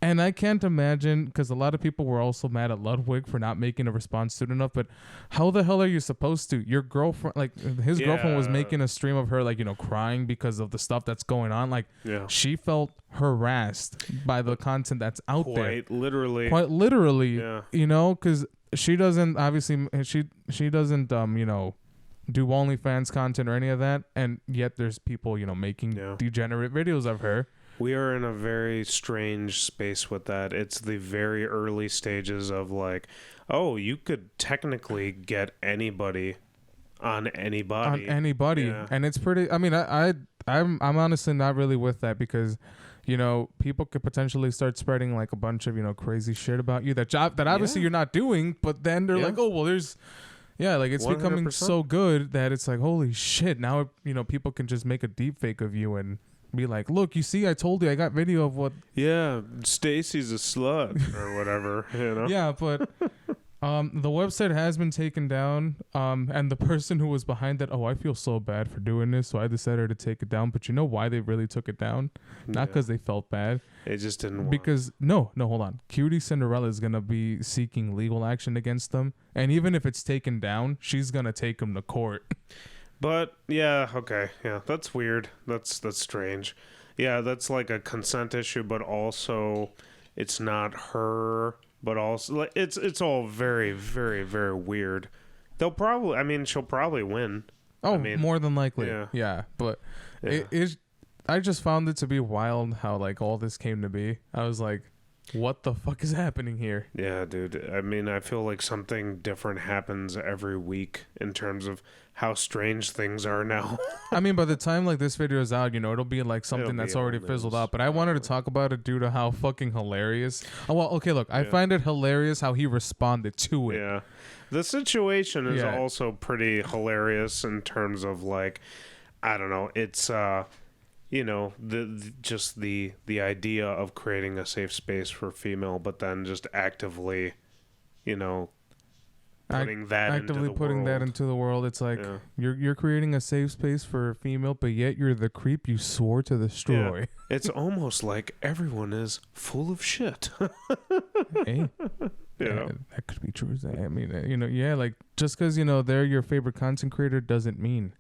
And I can't imagine, because a lot of people were also mad at Ludwig for not making a response soon enough, but how the hell are you supposed to? Your girlfriend, like, his girlfriend was making a stream of her, like, crying because of the stuff that's going on. Like, she felt harassed by the content that's out there. Quite literally. Yeah. Because she doesn't, obviously, she doesn't, do OnlyFans content or any of that, and yet there's people, making degenerate videos of her. We are in a very strange space with that. It's the very early stages of like, oh, you could technically get anybody on anybody. Yeah. And it's pretty. I mean, I'm honestly not really with that because, people could potentially start spreading like a bunch of crazy shit about you that obviously you're not doing. But then they're like, oh well, there's. Yeah, like it's 100%. Becoming so good that it's like, holy shit! Now people can just make a deepfake of you and be like, look, you see, I told you, I got video of what. Yeah, Stacy's a slut or whatever, Yeah, but the website has been taken down, and the person who was behind that, I feel so bad for doing this, so I decided to take it down. But you know why they really took it down? Not because they felt bad. They just didn't want. Because no, hold on. Cutie Cinderella is gonna be seeking legal action against them, and even if it's taken down, she's gonna take them to court. But yeah, okay, yeah, that's weird. That's strange. Yeah, that's like a consent issue, but also it's not her. But also, like, it's all very, very, very weird. She'll probably win. Oh, more than likely. Yeah. But I just found it to be wild how like all this came to be. I was like, what the fuck is happening here? Yeah, dude. I mean, I feel like something different happens every week in terms of how strange things are now. I mean, by the time like this video is out, it'll be like something that's already fizzled out. But I wanted to talk about it due to how fucking hilarious. Oh, well, okay, look, I find it hilarious how he responded to it. Yeah. The situation is also pretty hilarious in terms of like, I don't know, it's the idea of creating a safe space for female, but then just actively, putting that into the world. It's like you're creating a safe space for a female, but yet you're the creep you swore to destroy. Yeah. It's almost like everyone is full of shit. Hey. That could be true. I mean, like just because they're your favorite content creator doesn't mean.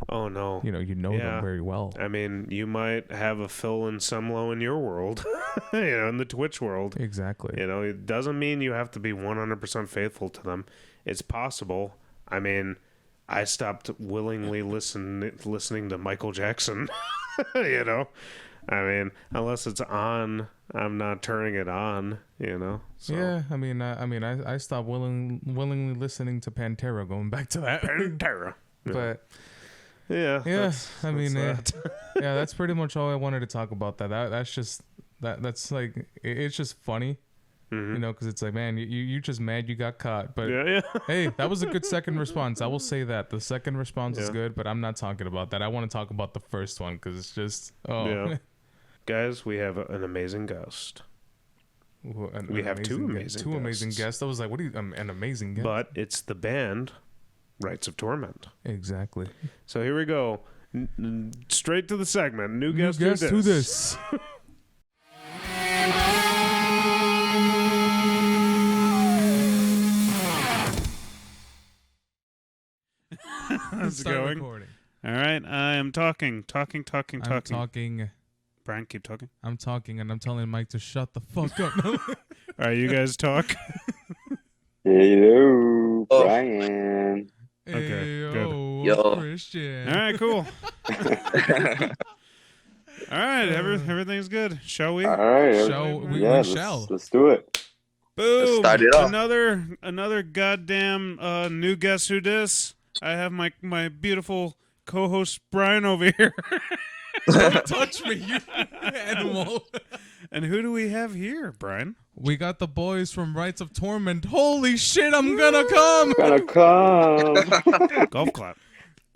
Oh no. Them very well. I mean, you might have a Phil and Semlo in your world, in the Twitch world. Exactly. It doesn't mean you have to be 100% faithful to them. It's possible. I mean, I stopped willingly listening to Michael Jackson. I mean, unless it's on, I'm not turning it on. So. Yeah, I mean, I stopped willingly listening to Pantera. Going back to that, Pantera. But that's pretty much all I wanted to talk about. That's just that's like it's just funny. Mm-hmm. Because it's like, man, you just mad you got caught. But hey, that was a good second response. I will say that the second response is good, but I'm not talking about that. I want to talk about the first one because it's just Guys, we have an amazing guest. We have two amazing guests. I was like, what are you? An amazing guest. But it's the band Rites of Torment. Exactly. So here we go. Straight to the segment. New guest who this? How's it going? Recording. All right. I am talking. I'm talking. Brian, keep talking. I'm talking, and I'm telling Mike to shut the fuck up. All right, you guys talk. Hello, Brian. Okay, Ayo, good. Yo. Christian. All right, cool. All right, everything's good. Shall we? All right. Shall we? Yeah, We shall. let's do it. Let's Boom! start it off. Another goddamn new Guess Who Dis. I have my beautiful co-host Brian over here. Don't touch me, you animal. And who do we have here, Brian? We got the boys from Rites of Torment. Holy shit, I'm gonna come. Gonna come. Golf clap.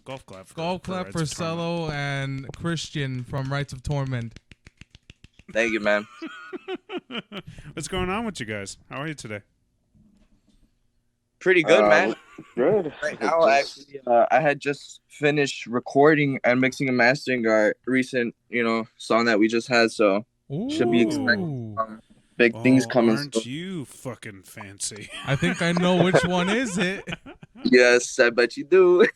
Golf clap. Golf clap Rites for of Torment. Cello and Christian from Rites of Torment. Thank you, man. What's going on with you guys? How are you today? Pretty good, man. Good. Right now, actually, I had just finished recording and mixing and mastering our recent, song that we just had. So should be expecting big things coming. Aren't you fucking fancy? I think I know which one is it. Yes, I bet you do.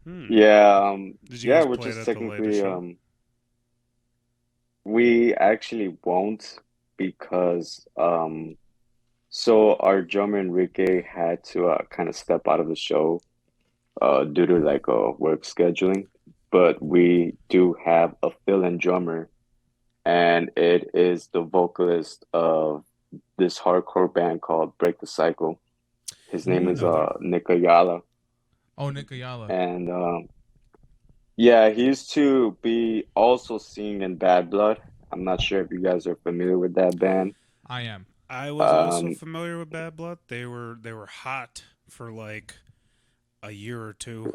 Yeah. Did you Yeah, guys we're play just it at the later technically. show? We actually won't because so our drummer Enrique had to kind of step out of the show due to like work scheduling, but we do have a fill-in drummer, and it is the vocalist of this hardcore band called Break the Cycle. His name is Nick Ayala. Oh, Nick Ayala. And yeah, he used to be also singing in Bad Blood. I'm not sure if you guys are familiar with that band. I am. I was also familiar with Bad Blood. They were hot for like a year or two.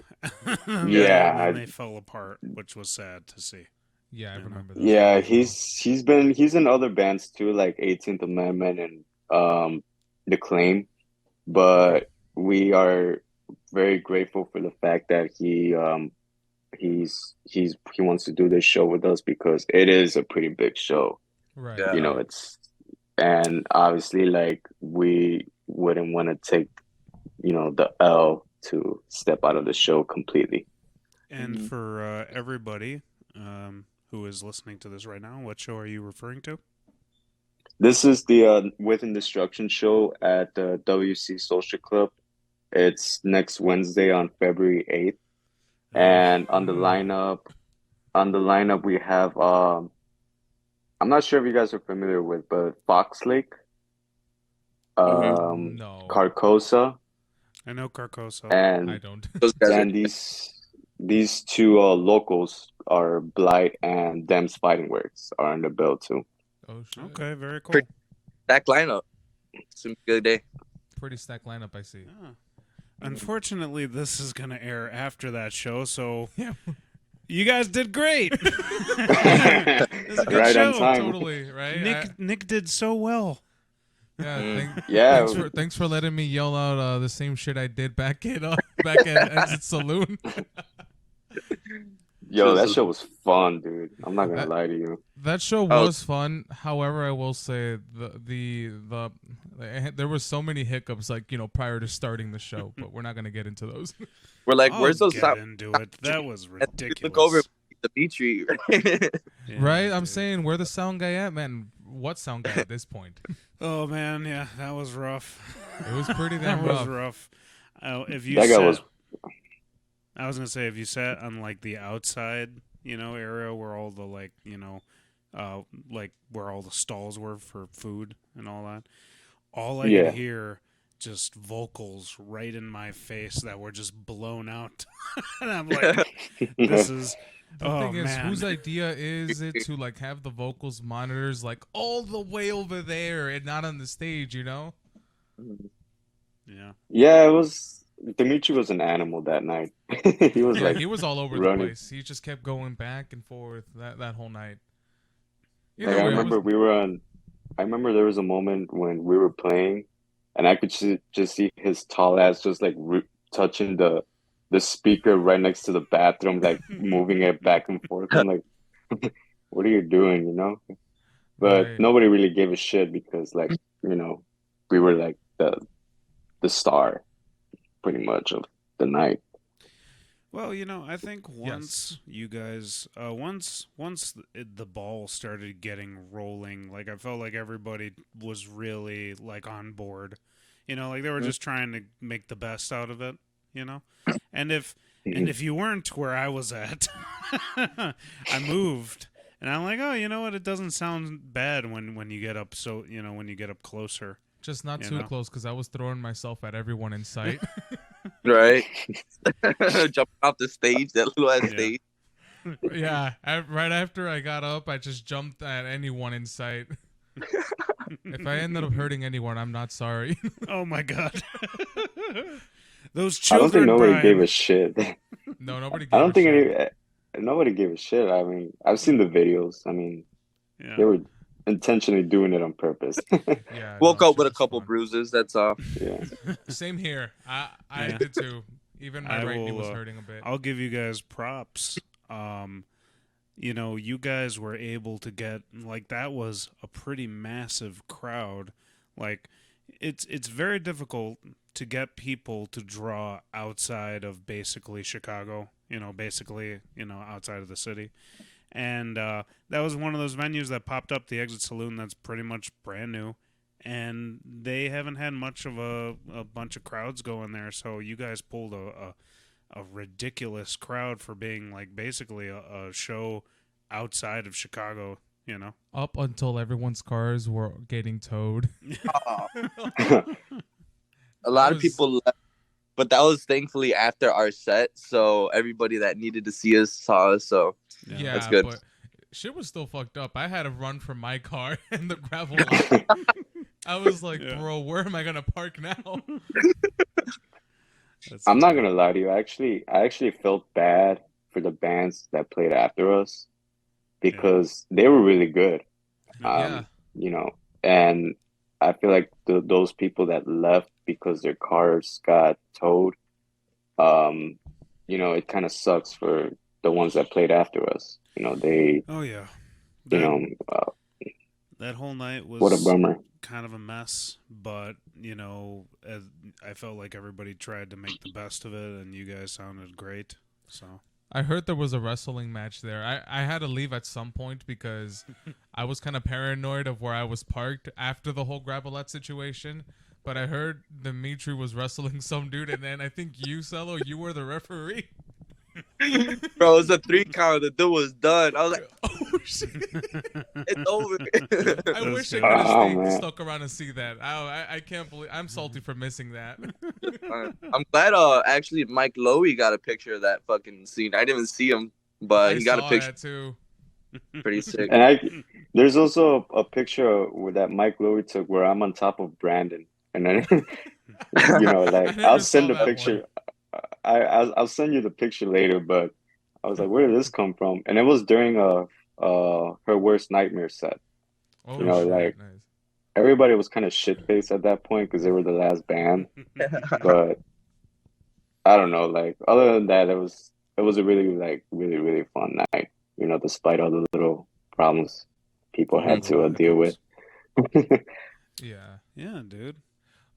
Yeah, and then they fell apart, which was sad to see. Yeah, I remember that. Yeah, he's in other bands too, like 18th Amendment and The Claim. But we are very grateful for the fact that he wants to do this show with us because it is a pretty big show. Right. Yeah. And obviously like we wouldn't want to take, the L to step out of the show completely. And for everybody who is listening to this right now, what show are you referring to? This is the Within Destruction show at the WC Social Club. It's next Wednesday on February 8th. And on the lineup we have I'm not sure if you guys are familiar with, but Fox Lake, No. Carcosa, I know Carcosa. and I don't. and these two locals are Blight and Dem's Fighting Words are in the bill too. Oh shit. Okay, very cool. Stack lineup. It's a good day. Pretty stacked lineup, I see. Yeah. Unfortunately, this is going to air after that show, so Yeah. you guys did great. This is a good Right show. on time. Totally, right? Nick did so well. Yeah. Thanks for letting me yell out the same shit I did back at Exit Saloon. Yo, that show was fun, dude. I'm not gonna lie to you. That show was fun. However, I will say there were so many hiccups, like prior to starting the show, but we're not gonna get into those. We're like, where's those get sound? into it. That was ridiculous. Look over Dimitri. Yeah, Right? I'm dude. saying, where the sound guy at, man? What sound guy at this point? Oh man, yeah, that was rough. It was pretty That damn was rough. rough. If you That guy was. I was gonna say if you sat on like the outside, area where all the like where all the stalls were for food and all that, all I could hear just vocals right in my face that were just blown out, and I'm like, this is. The thing is, whose idea is it to like have the vocals monitors like all the way over there and not on the stage? Yeah. Yeah, it was. Dimitri was an animal that night. He was he was all over running. the place. He just kept going back and forth that whole night. Like, I remember I remember there was a moment when we were playing, and I could just see his tall ass just like touching the speaker right next to the bathroom, like moving it back and forth. I'm like, what are you doing, But Right. nobody really gave a shit because, like, we were like the star, pretty much, of the night. Well, I think once you guys, once the ball started getting rolling, like I felt like everybody was really like on board. Like they were just trying to make the best out of it. you know. And if you weren't where I was at, I moved, and I'm like, oh, you know what? It doesn't sound bad when you get up. So when you get up closer, just not too close, because I was throwing myself at everyone in sight. Right, jumping off the stage, that little ass stage. Yeah, right after I got up, I just jumped at anyone in sight. If I ended up hurting anyone, I'm not sorry. Oh my god. Those I don't children, think nobody Brian. gave a shit. No, nobody gave I don't a think shit. nobody gave a shit. I mean, I've seen the videos. I mean, they were intentionally doing it on purpose. Yeah. Woke up with a couple bruises. That's all. Yeah. Same here. I did too. Even my right knee was hurting a bit. I'll give you guys props. You guys were able to get, like, that was a pretty massive crowd. Like, it's very difficult to get people to draw outside of basically Chicago, outside of the city. And that was one of those venues that popped up, the Exit Saloon, that's pretty much brand new. And they haven't had much of a bunch of crowds going there, so you guys pulled a ridiculous crowd for being, like, basically a show outside of Chicago, Up until everyone's cars were getting towed. A lot of people left, but that was thankfully after our set, so everybody that needed to see us saw us, so yeah, that's good. But shit was still fucked up. I had to run from my car in the gravel lot. I was like, bro, where am I gonna park now? I'm not gonna lie to you. I actually felt bad for the bands that played after us because they were really good. And I feel like those people that left because their cars got towed, it kind of sucks for the ones that played after us. They. Oh yeah. That whole night was what a bummer. Kind of a mess, but I felt like everybody tried to make the best of it, and you guys sounded great. So I heard there was a wrestling match there. I had to leave at some point because I was kind of paranoid of where I was parked after the whole Gravelette situation. But I heard Dimitri was wrestling some dude, and then I think you, Cello, you were the referee. Bro, it was a 3 count. The dude was done. I was like, oh shit, it's over. I wish I could have stuck around and see that. I can't believe I'm salty for missing that. I'm glad actually Mike Lowy got a picture of that fucking scene. I didn't even see him, but he got a picture that too. Pretty sick. And there's also a picture that Mike Lowy took where I'm on top of Brandon, and then I'll send the picture. I'll send you the picture later, but I was like, where did this come from? And it was during her worst nightmare set. Oh, nice. Everybody was kind of shit faced at that point because they were the last band. But I don't know, like, other than that, it was a really, like, really, really fun night. Despite all the little problems people had to deal with. Yeah, dude.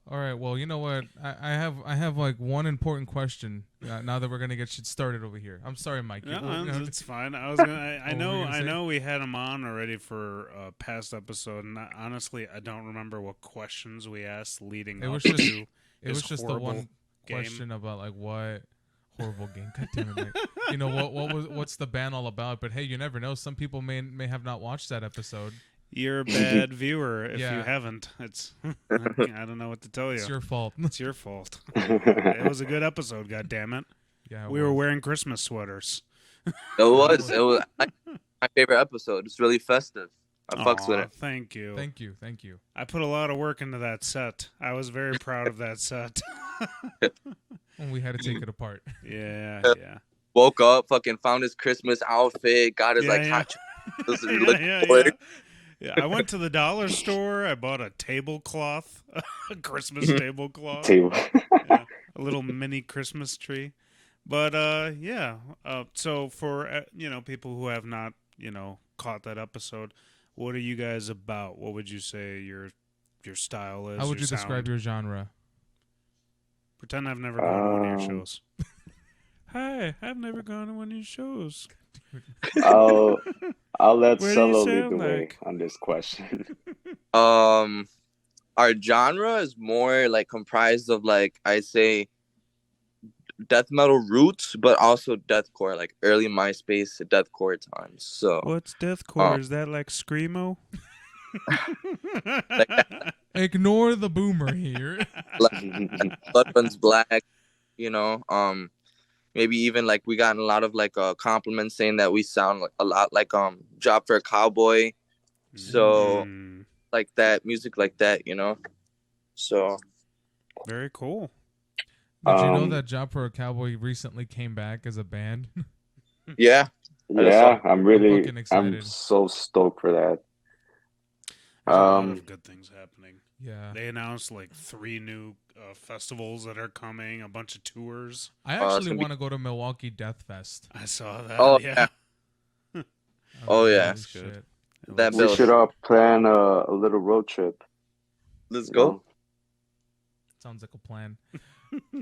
All right, well, you know what? I have like one important question now that we're gonna get shit started over here. I'm sorry, Mike. No, it's fine. I know we had him on already for a past episode, and honestly, I don't remember what questions we asked leading up to. It was just the one question about like what horrible game. God damn it, Mike. What's the band all about? But hey, you never know. Some people may have not watched that episode. You're a bad viewer if you haven't. It's I don't know what to tell you. It's your fault. It's your fault. It was a good episode, goddammit. Yeah, we were wearing Christmas sweaters. It was my favorite episode. It's really festive. I fucks with it. Thank you. I put a lot of work into that set. I was very proud of that set. And we had to take it apart. Yeah. Woke up, fucking found his Christmas outfit, got his hot Yeah, I went to the dollar store. I bought a tablecloth, a Christmas tablecloth, a little mini Christmas tree. But so for people who have not caught that episode, what are you guys about? What would you say your style is? How would you describe your genre? Pretend I've never gone to one of your shows. Hi, I've never gone to one of your shows. I'll let Cello lead the way on this question. Our genre is more like comprised of, like, I say, death metal roots, but also deathcore, like early MySpace deathcore times. So what's deathcore? Is that like screamo? like Ignore the boomer here. Blood Runs Black, you know. Maybe even like we got a lot of like compliments saying that we sound like a lot like Job for a Cowboy. So like that music like that, you know. So very cool. Did you know that Job for a Cowboy recently came back as a band? Yeah. Yeah, I'm so stoked for that. There's a lot of good things happening. Yeah. They announced like 3 new festivals that are coming, a bunch of tours. I actually want to go to Milwaukee Death Fest. I saw that. Oh yeah. Oh yeah. That's good. We should plan a little road trip. Let's go. Sounds like a plan.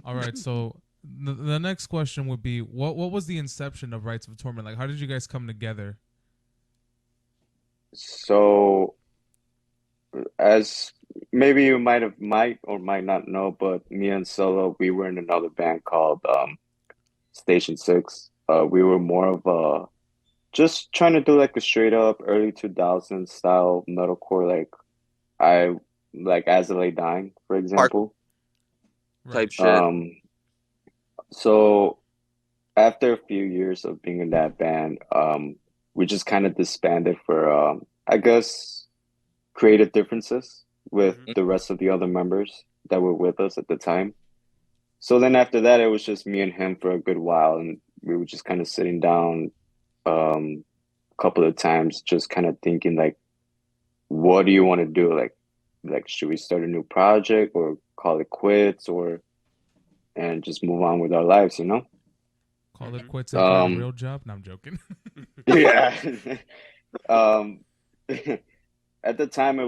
All right, so the next question would be, what was the inception of Rites of Torment? Like, how did you guys come together? So, as maybe you might or might not know, but me and Solo, we were in another band called Station 6. We were more of a just trying to do like a straight up early 2000s style metalcore, like As I Lay Dying, for example. Type shit. So after a few years of being in that band, we just kind of disbanded for I guess creative differences with the rest of the other members that were with us at the time. So then after that, it was just me and him for a good while, and we were just kind of sitting down a couple of times, just kind of thinking like, what do you want to do? Like should we start a new project or call it quits and just move on with our lives, you know? Call it quits and find a real job? No, I'm joking. Yeah. At the time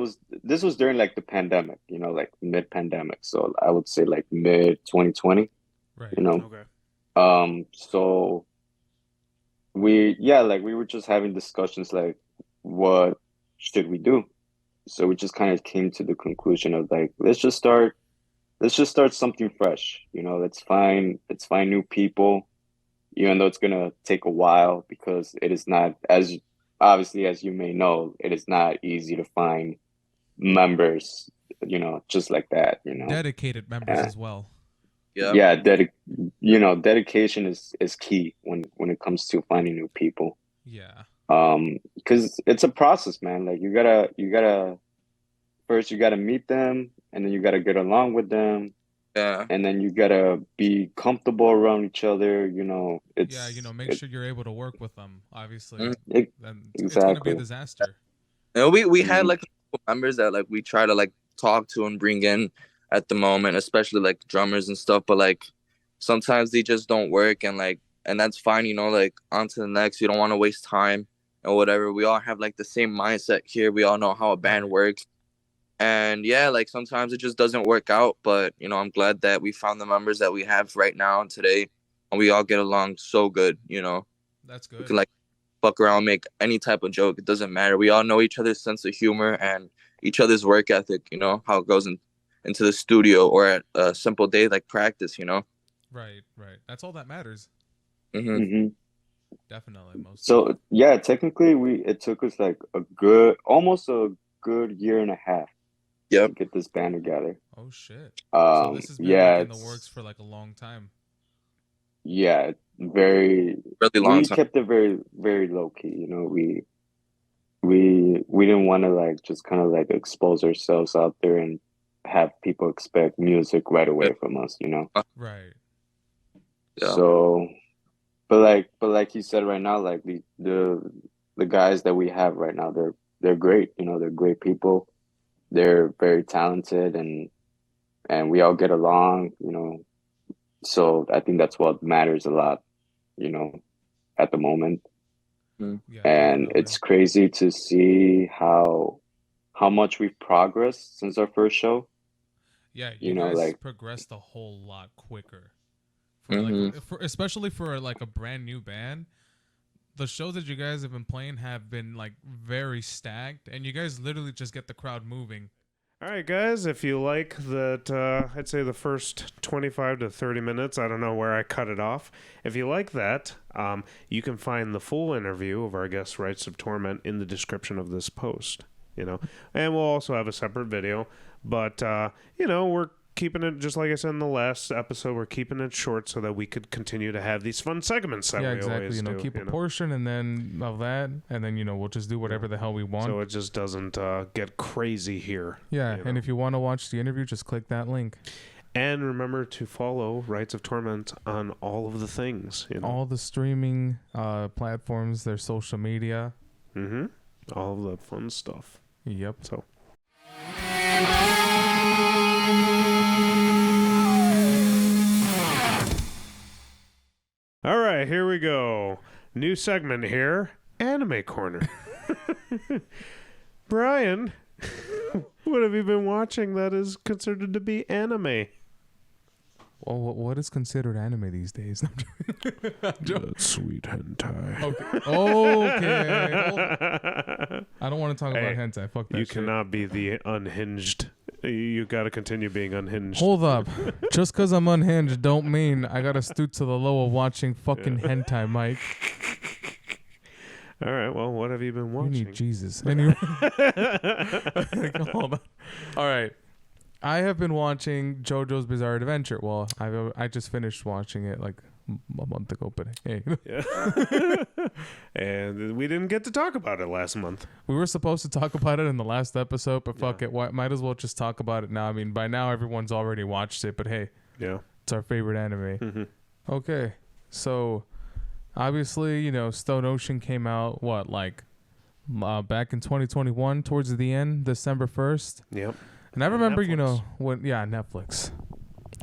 this was during like the pandemic, you know, like mid-pandemic. So I would say like mid 2020, right? You know? Okay. So we were just having discussions like, what should we do? So we just kind of came to the conclusion of like, let's just start something fresh, you know. Let's find new people, even though it's gonna take a while, because it is not, as obviously as you may know, it is not easy to find members, you know, just like that, you know. Dedicated members as well. Yeah, dedication is key when it comes to finding new people. Yeah. Because it's a process, man. Like you gotta first you gotta meet them, and then you gotta get along with them. Yeah. And then you gotta be comfortable around each other, you know. Make sure you're able to work with them, obviously. Then exactly. It's gonna be a disaster. And we had like members that like we try to like talk to and bring in at the moment, especially like drummers and stuff, but like sometimes they just don't work, and that's fine, you know, like on to the next. You don't want to waste time or whatever. We all have like the same mindset here. We all know how a band works. And yeah, like sometimes it just doesn't work out, but you know, I'm glad that we found the members that we have right now and today, and we all get along so good, you know. That's good. We can like fuck around, make any type of joke. It doesn't matter. We all know each other's sense of humor and each other's work ethic, you know, how it goes into the studio or at a simple day like practice, you know. Right. That's all that matters. Definitely. So yeah, technically it took us like almost a good year and a half to get this band together. Oh shit. So this has been like in the works for like a long time. Yeah, really long time. We kept it very, very low key, you know. We didn't want to like just kind of like expose ourselves out there and have people expect music right away from us, you know. Right. Yeah. So but like you said right now, like the guys that we have right now, they're great, you know. They're great people. They're very talented, and we all get along, you know. So I think that's what matters a lot, you know, at the moment. Yeah, and definitely. It's crazy to see how much we've progressed since our first show. Yeah, you know, guys like progressed a whole lot quicker. Especially for like a brand new band. The shows that you guys have been playing have been like very stacked, and you guys literally just get the crowd moving. All right, guys, if you like that, I'd say the first 25 to 30 minutes, I don't know where I cut it off. If you like that, you can find the full interview of our guest Rites of Torment in the description of this post, and we'll also have a separate video. But, we're keeping it, just like I said in the last episode, we're keeping it short so that we could continue to have these fun segments that we always do. Keep a portion and then of that, and then, we'll just do whatever the hell we want. So it just doesn't get crazy here. Yeah, and if you want to watch the interview, just click that link. And remember to follow Rites of Torment on all of the things. All the streaming platforms, their social media. Mm-hmm. All of the fun stuff. Yep. So. All right, here we go. New segment here. Anime Corner. Brian, what have you been watching that is considered to be anime? Well, what is considered anime these days? That sweet hentai. Okay. I don't want to talk about hentai. Fuck that You shit. cannot be the unhinged. You got to continue being unhinged. Hold up. Just because I'm unhinged don't mean I got to stoop to the low of watching fucking hentai, Mike. All right, well, what have you been watching? You need Jesus. Anyway. Hold on. All right. I have been watching JoJo's Bizarre Adventure. Well, I just finished watching it like a month ago, but hey. Yeah. And we didn't get to talk about it last month. We were supposed to talk about it in the last episode, but fuck it. Might as well just talk about it now. I mean, by now everyone's already watched it, but hey. Yeah. It's our favorite anime. Mm-hmm. Okay. So, obviously, Stone Ocean came out, back in 2021, towards the end, December 1st. Yep. And I remember, Netflix. Netflix.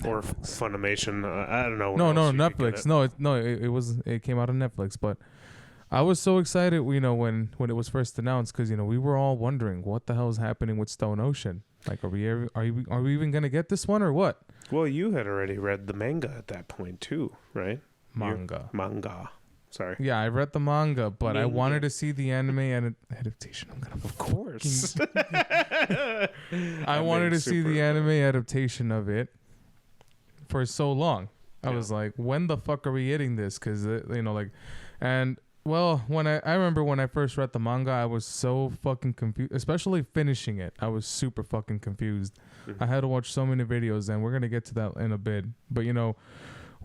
Or Funimation. I don't know. No, Netflix. It came out on Netflix. But I was so excited, when it was first announced, because we were all wondering what the hell is happening with Stone Ocean. Like, are we even gonna get this one or what? Well, you had already read the manga at that point too, right? Manga. Sorry. Yeah, I read the manga, but I wanted to see the anime adaptation. Of course. I wanted to see the anime adaptation of it for so long. I was like, when the fuck are we getting this? Because, when I remember when I first read the manga, I was so fucking confused, especially finishing it. I was super fucking confused. Mm-hmm. I had to watch so many videos, and we're going to get to that in a bit. But,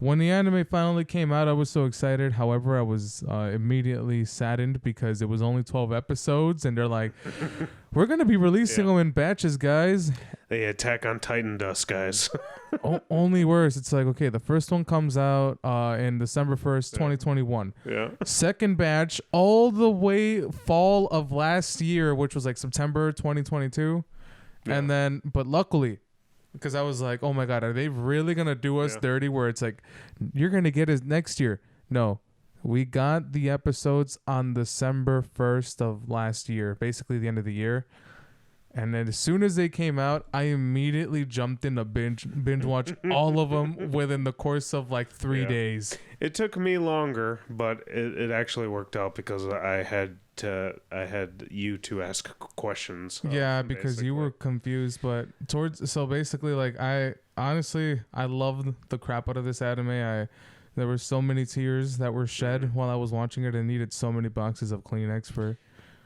when the anime finally came out, I was so excited. However, I was immediately saddened because it was only 12 episodes, and they're like, we're going to be releasing them in batches, guys. They Attack on Titan dust, guys. Only worse. It's like, okay, the first one comes out in December 1st, 2021. Yeah. Second batch, all the way fall of last year, which was like September 2022. Yeah. And then, but luckily, because I was like, oh my God, are they really going to do us dirty where it's like, you're going to get it next year? No. We got the episodes on December 1st of last year, basically the end of the year. And then as soon as they came out, I immediately jumped in to binge watch all of them within the course of like 3 days. It took me longer, but it actually worked out because I had you to ask questions. Yeah, because you were confused, but so basically, like, I loved the crap out of this anime. There were so many tears that were shed while I was watching it. I needed so many boxes of Kleenex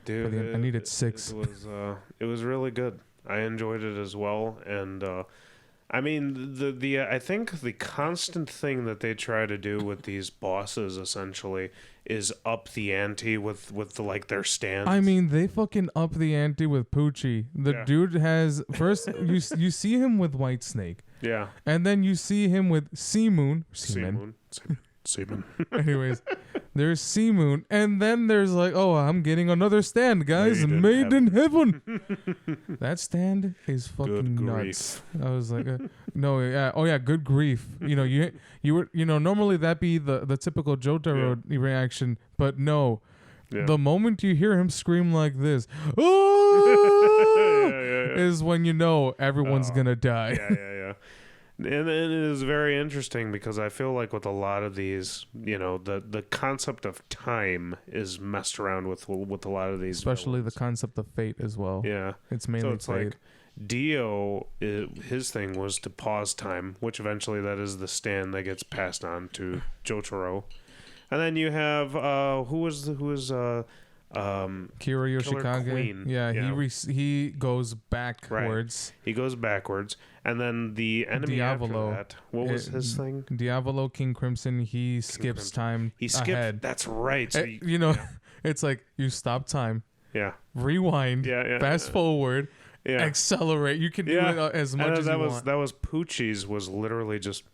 Dude, I needed 6. It was really good. I enjoyed it as well, and I mean I think the constant thing that they try to do with these bosses essentially is up the ante with their stands. I mean, they fucking up the ante with Poochie. The dude has first you see him with White Snake. Yeah. And then you see him with Seamoon. Seaman. Anyways, there's Seamoon, and then there's like, oh, I'm getting another stand, guys. Made in heaven. That stand is fucking nuts. I was like, no, yeah, oh yeah, good grief. You were, normally that'd be the typical Jotaro reaction, but no. Yeah. The moment you hear him scream like this, is when everyone's gonna die. Yeah. And it is very interesting because I feel like with a lot of these, the concept of time is messed around with a lot of these. Especially villains. The concept of fate as well. Yeah. It's mainly fate. Dio, his thing was to pause time, which eventually that is the stand that gets passed on to Jotaro. And then you have who is Kira Yoshikage. Queen. Yeah, he goes backwards. Right. He goes backwards, and then the enemy Diavolo, after that. What was his thing? Diavolo, King Crimson. He skips time. He skipped. Ahead. That's right. So it's like you stop time. Yeah. Rewind. Fast forward. Yeah. Accelerate. You can do it as much as you want. That was Poochie's. Was literally just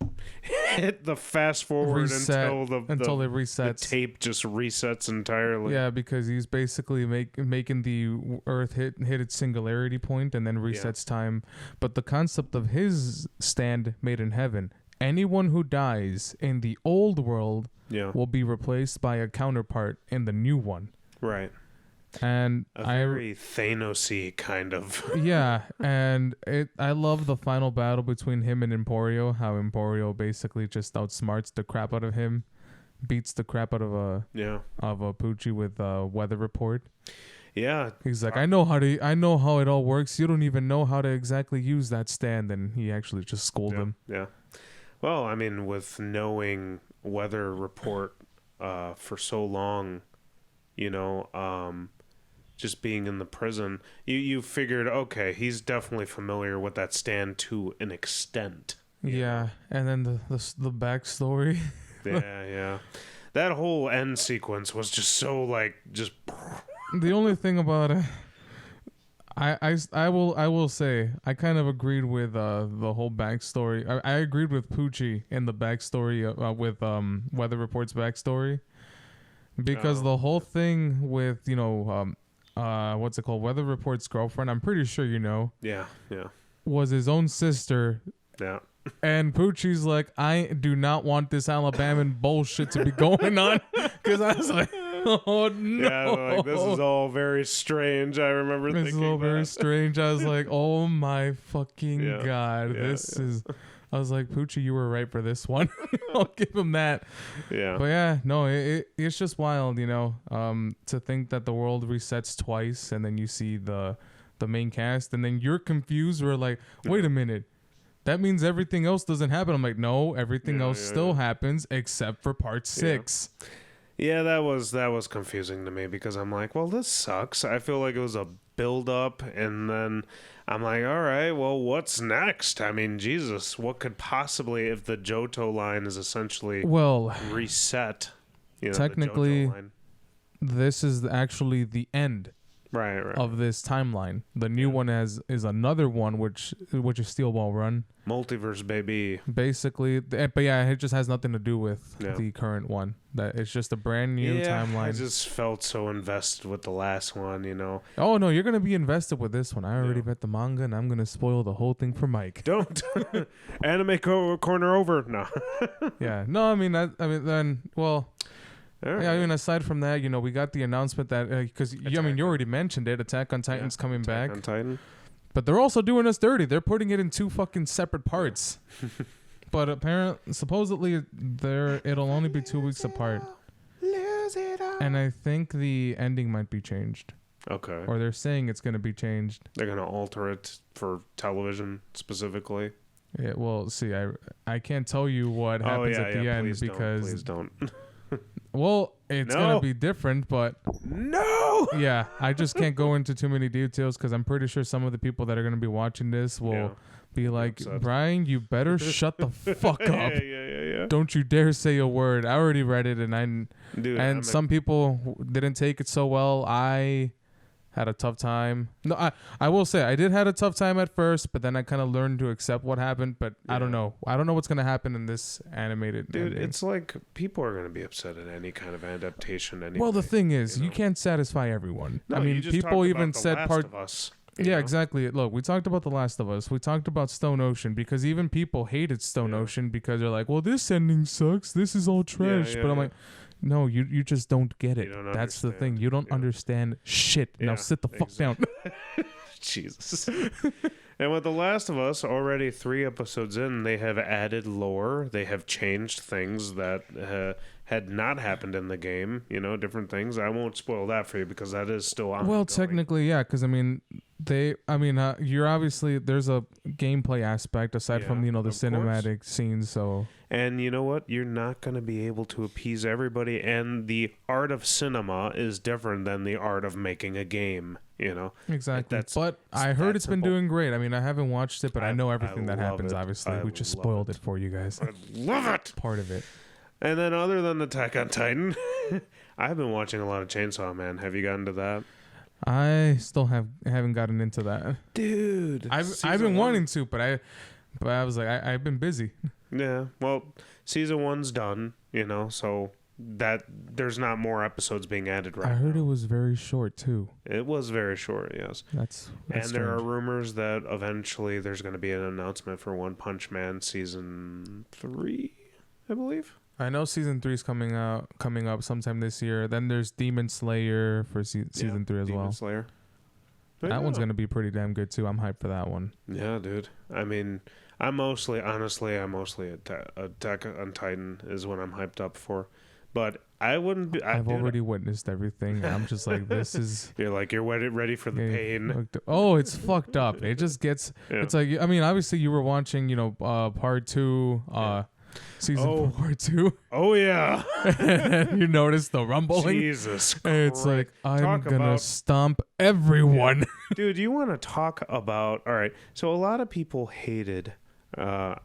hit the fast forward until it resets. The tape just resets entirely. Yeah, because he's basically making the Earth hit its singularity point and then resets time. But the concept of his stand made in heaven: anyone who dies in the old world will be replaced by a counterpart in the new one. Right. And a very Thanos-y kind of. Yeah, and I love the final battle between him and Emporio. How Emporio basically just outsmarts the crap out of him, beats the crap out of a Poochie with a weather report. Yeah, he's like, I know how it all works. You don't even know how to exactly use that stand, and he actually just scolded him. Yeah, well, I mean, with knowing weather report for so long, just being in the prison, you figured, okay, he's definitely familiar with that stand to an extent. Yeah, and then the backstory. yeah. That whole end sequence was just so just. The only thing about it, I will say I kind of agreed with the whole backstory. I agreed with Poochie in the backstory with Weather Report's backstory, because the whole thing with what's it called? Weather Report's girlfriend, I'm pretty sure Yeah. was his own sister. Yeah. And Poochie's like, I do not want this Alabama bullshit to be going on. Because I was like, oh no. Yeah, this is all very strange. I remember thinking this is all very strange. I was like, oh my fucking God. Is... I was like, Poochie, you were right for this one. I'll give him that. Yeah. But yeah, no, it's just wild, to think that the world resets twice and then you see the main cast and then you're confused. We're like, wait a minute. That means everything else doesn't happen. I'm like, no, everything else still happens except for part 6. Yeah, that was confusing to me because I'm like, well, this sucks. I feel like it was a build up and then I'm like, all right, well, what's next? I mean, Jesus, what could possibly, if the Johto line is essentially reset? Technically, this is actually the end right. of this timeline. The new one is another one, which is Steel Ball Run. Multiverse, baby. Basically, but yeah, it just has nothing to do with the current one. That it's just a brand new timeline. I just felt so invested with the last one, Oh no, you're gonna be invested with this one. I already read the manga, and I'm gonna spoil the whole thing for Mike. Don't anime corner over. No. Yeah, no. I mean, then well. Right. Yeah, I mean, aside from that, we got the announcement that because you already mentioned it. Attack on Titan's coming back. Attack on Titan. But they're also doing us dirty. They're putting it in 2 fucking separate parts. But supposedly, it'll only be 2 weeks apart. And I think the ending might be changed. Okay. Or they're saying it's going to be changed. They're going to alter it for television specifically. Yeah. Well, see, I can't tell you what happens at the end because please don't. Well, it's going to be different, but... No! Yeah, I just can't go into too many details because I'm pretty sure some of the people that are going to be watching this will be like, Brian, you better shut the fuck up. Yeah. Don't you dare say a word. I already read it, and some people didn't take it so well. I had a tough time. No, I will say I did had a tough time at first, but then I kind of learned to accept what happened. But I don't know. I don't know what's gonna happen in this animated. Dude, ending. it's like people are gonna be upset at any kind of adaptation. Anyway, well, the thing is, you can't satisfy everyone. No, I mean, people even said Part of Us. Yeah, exactly. Look, we talked about The Last of Us. We talked about Stone Ocean because even people hated Stone Ocean because they're like, well, this ending sucks. This is all trash. But I'm like, no, you just don't get it. That's the thing. You don't understand shit. Now sit the fuck down. Jesus. And with The Last of Us, already 3 episodes in, they have added lore. They have changed things that had not happened in the game. Different things. I won't spoil that for you because that is still ongoing. Well, technically, yeah, because I mean, You're obviously, there's a gameplay aspect aside from, the cinematic scenes. So, and you know what? You're not going to be able to appease everybody. And the art of cinema is different than the art of making a game, Exactly. But I heard it's been doing great. I mean, I haven't watched it, but I know everything that happens, obviously. We just spoiled it for you guys. I love it. Part of it. And then other than Attack on Titan, I've been watching a lot of Chainsaw Man. Have you gotten to that? I still haven't gotten into that, dude. I've been wanting to, but I was like, I've been busy. Yeah, well, season 1's done, so that there's not more episodes being added right now. I heard it was very short too. It was very short, yes. That's and strange. There are rumors that eventually there's going to be an announcement for One Punch Man season 3, I believe. I know season 3 is coming up sometime this year. Then there's Demon Slayer for season 3 as well. Demon Slayer. That one's gonna be pretty damn good too. I'm hyped for that one. Yeah, dude. I mean, I'm mostly Attack on Titan is what I'm hyped up for. But I wouldn't be. I've already witnessed everything. I'm just like, this is. You're ready for the pain. Oh, it's fucked up. It just gets. Yeah. It's like, I mean, obviously you were watching, part 2. Season 4 too. Oh yeah. You notice the rumbling. Jesus Christ. It's like, I'm gonna stomp everyone. Dude, you want to talk about? All right. So a lot of people hated not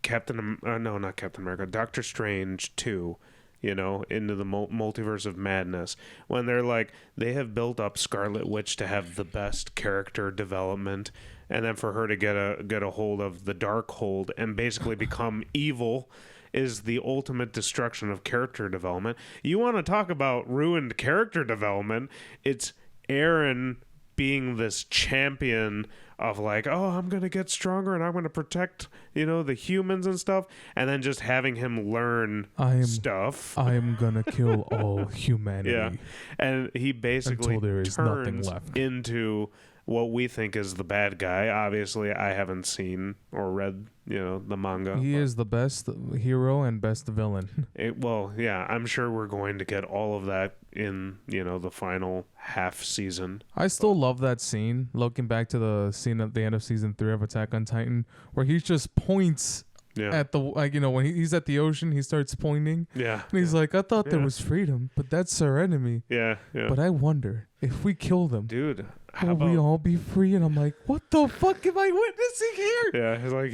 Captain America, Doctor Strange 2. Into the multiverse of madness, when they're like, they have built up Scarlet Witch to have the best character development, and then for her to get a hold of the Darkhold and basically become evil is the ultimate destruction of character development. You want to talk about ruined character development? It's Eren being this champion of like, oh, I'm going to get stronger and I'm going to protect, the humans and stuff. And then just having him learn stuff. I am going to kill all humanity. Yeah. And he basically until there is nothing left. Into what we think is the bad guy. Obviously, I haven't seen or read, the manga. He is the best hero and best villain. I'm sure we're going to get all of that in, the final half season. I still love that scene, looking back to the scene at the end of season 3 of Attack on Titan, where he just points at the, when he's at the ocean, he starts pointing. Yeah. And he's like, I thought there was freedom, but that's our enemy. Yeah. But I wonder, if we kill them, dude, will we all be free? And I'm like, what the fuck am I witnessing here? Yeah, it's like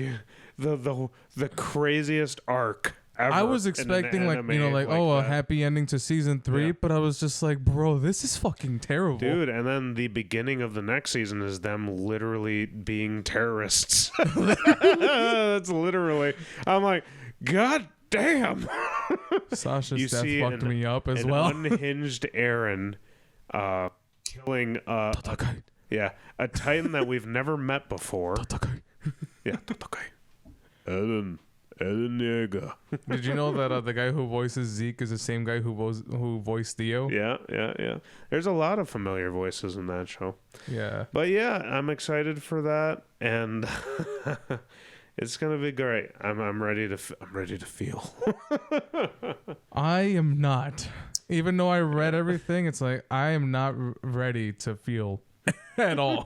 the craziest arc ever. I was expecting a happy ending to season 3, but I was just like, bro, this is fucking terrible. Dude, and then the beginning of the next season is them literally being terrorists. That's literally, I'm like, God damn. Sasha's death fucked me up as well. Unhinged Eren killing a Titan that we've never met before. Yeah, Eren Yeager. Did you know that the guy who voices Zeke is the same guy who voiced Theo? Yeah. There's a lot of familiar voices in that show. Yeah. But yeah, I'm excited for that, and it's gonna be great. I'm ready to feel. I am not. Even though I read everything, it's like I am not ready to feel at all.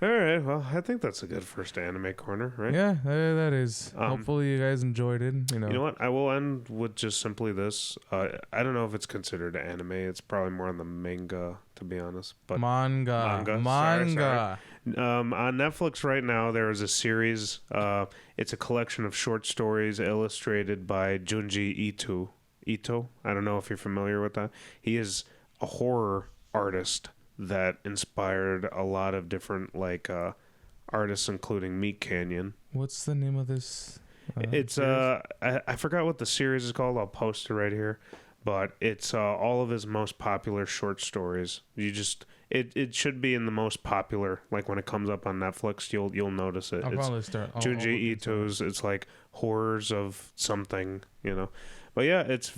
All right, well, I think that's a good first anime corner, right? Yeah, that is. Hopefully you guys enjoyed it. You know what? I will end with just simply this. I don't know if it's considered anime. It's probably more on the manga, to be honest. But manga. Sorry. On Netflix right now, there is a series. It's a collection of short stories illustrated by Junji Ito. I don't know if you're familiar with that. He is a horror artist that inspired a lot of different artists, including Meat Canyon. What's the name of this? It's I forgot what the series is called. I'll post it right here, but it's all of his most popular short stories. It should be in the most popular. Like when it comes up on Netflix, you'll notice it. I'll probably start. Junji Ito's. It's like horrors of something, But yeah, it's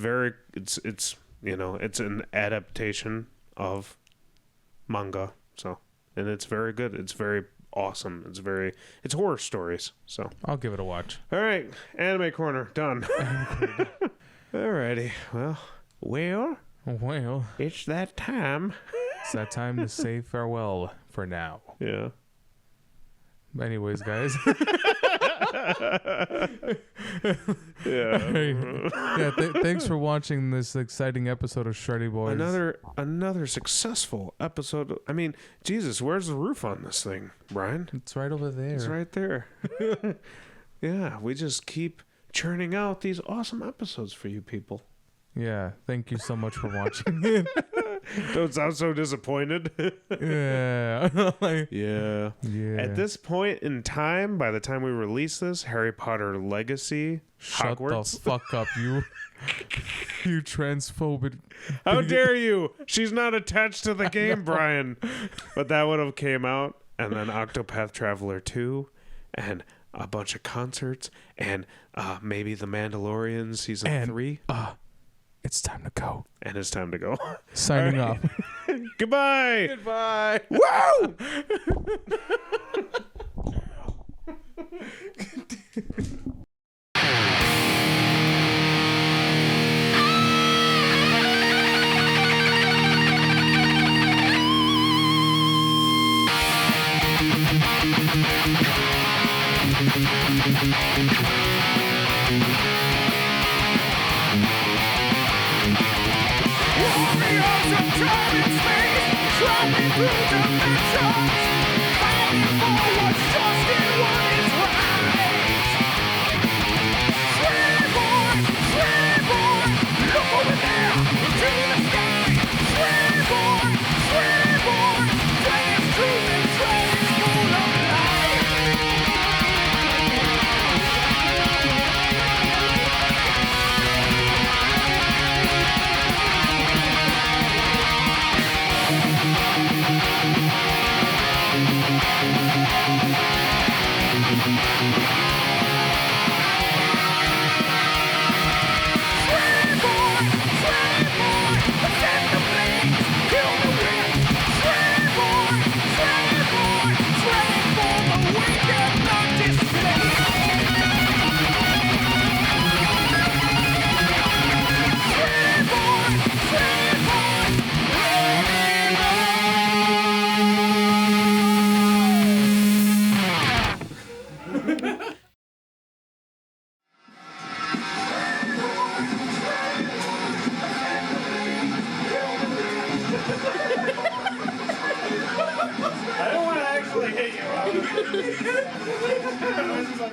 an adaptation of manga, and it's very good. It's very awesome. It's horror stories, so I'll give it a watch. All right, anime corner done. Alrighty, well, it's that time. It's that time to say farewell for now. Yeah. Anyways, guys. Thanks for watching this exciting episode of Shreddy Bois. Another successful episode. I mean, Jesus, where's the roof on this thing, Brian? It's right over there. It's right there. Yeah, we just keep churning out these awesome episodes for you people. Yeah, thank you so much for watching it. Don't sound so disappointed. Yeah. Yeah. At this point in time, by the time we release this, Harry Potter Legacy, Shut Hogwarts. the fuck up, you transphobic. How dare you? She's not attached to the game, Brian. But that would have came out, and then Octopath Traveler 2, and a bunch of concerts, and maybe The Mandalorian season 3. It's time to go. And it's time to go. Signing off. Goodbye. Goodbye. Woo! Warriors of time and space, traveling through dimensions, fighting for what's just and what is right. Shreddy Bois, look over there, into the sky. Shreddy Bois, dragons truth and dragons full of light. I don't want to actually hit you. I was just like...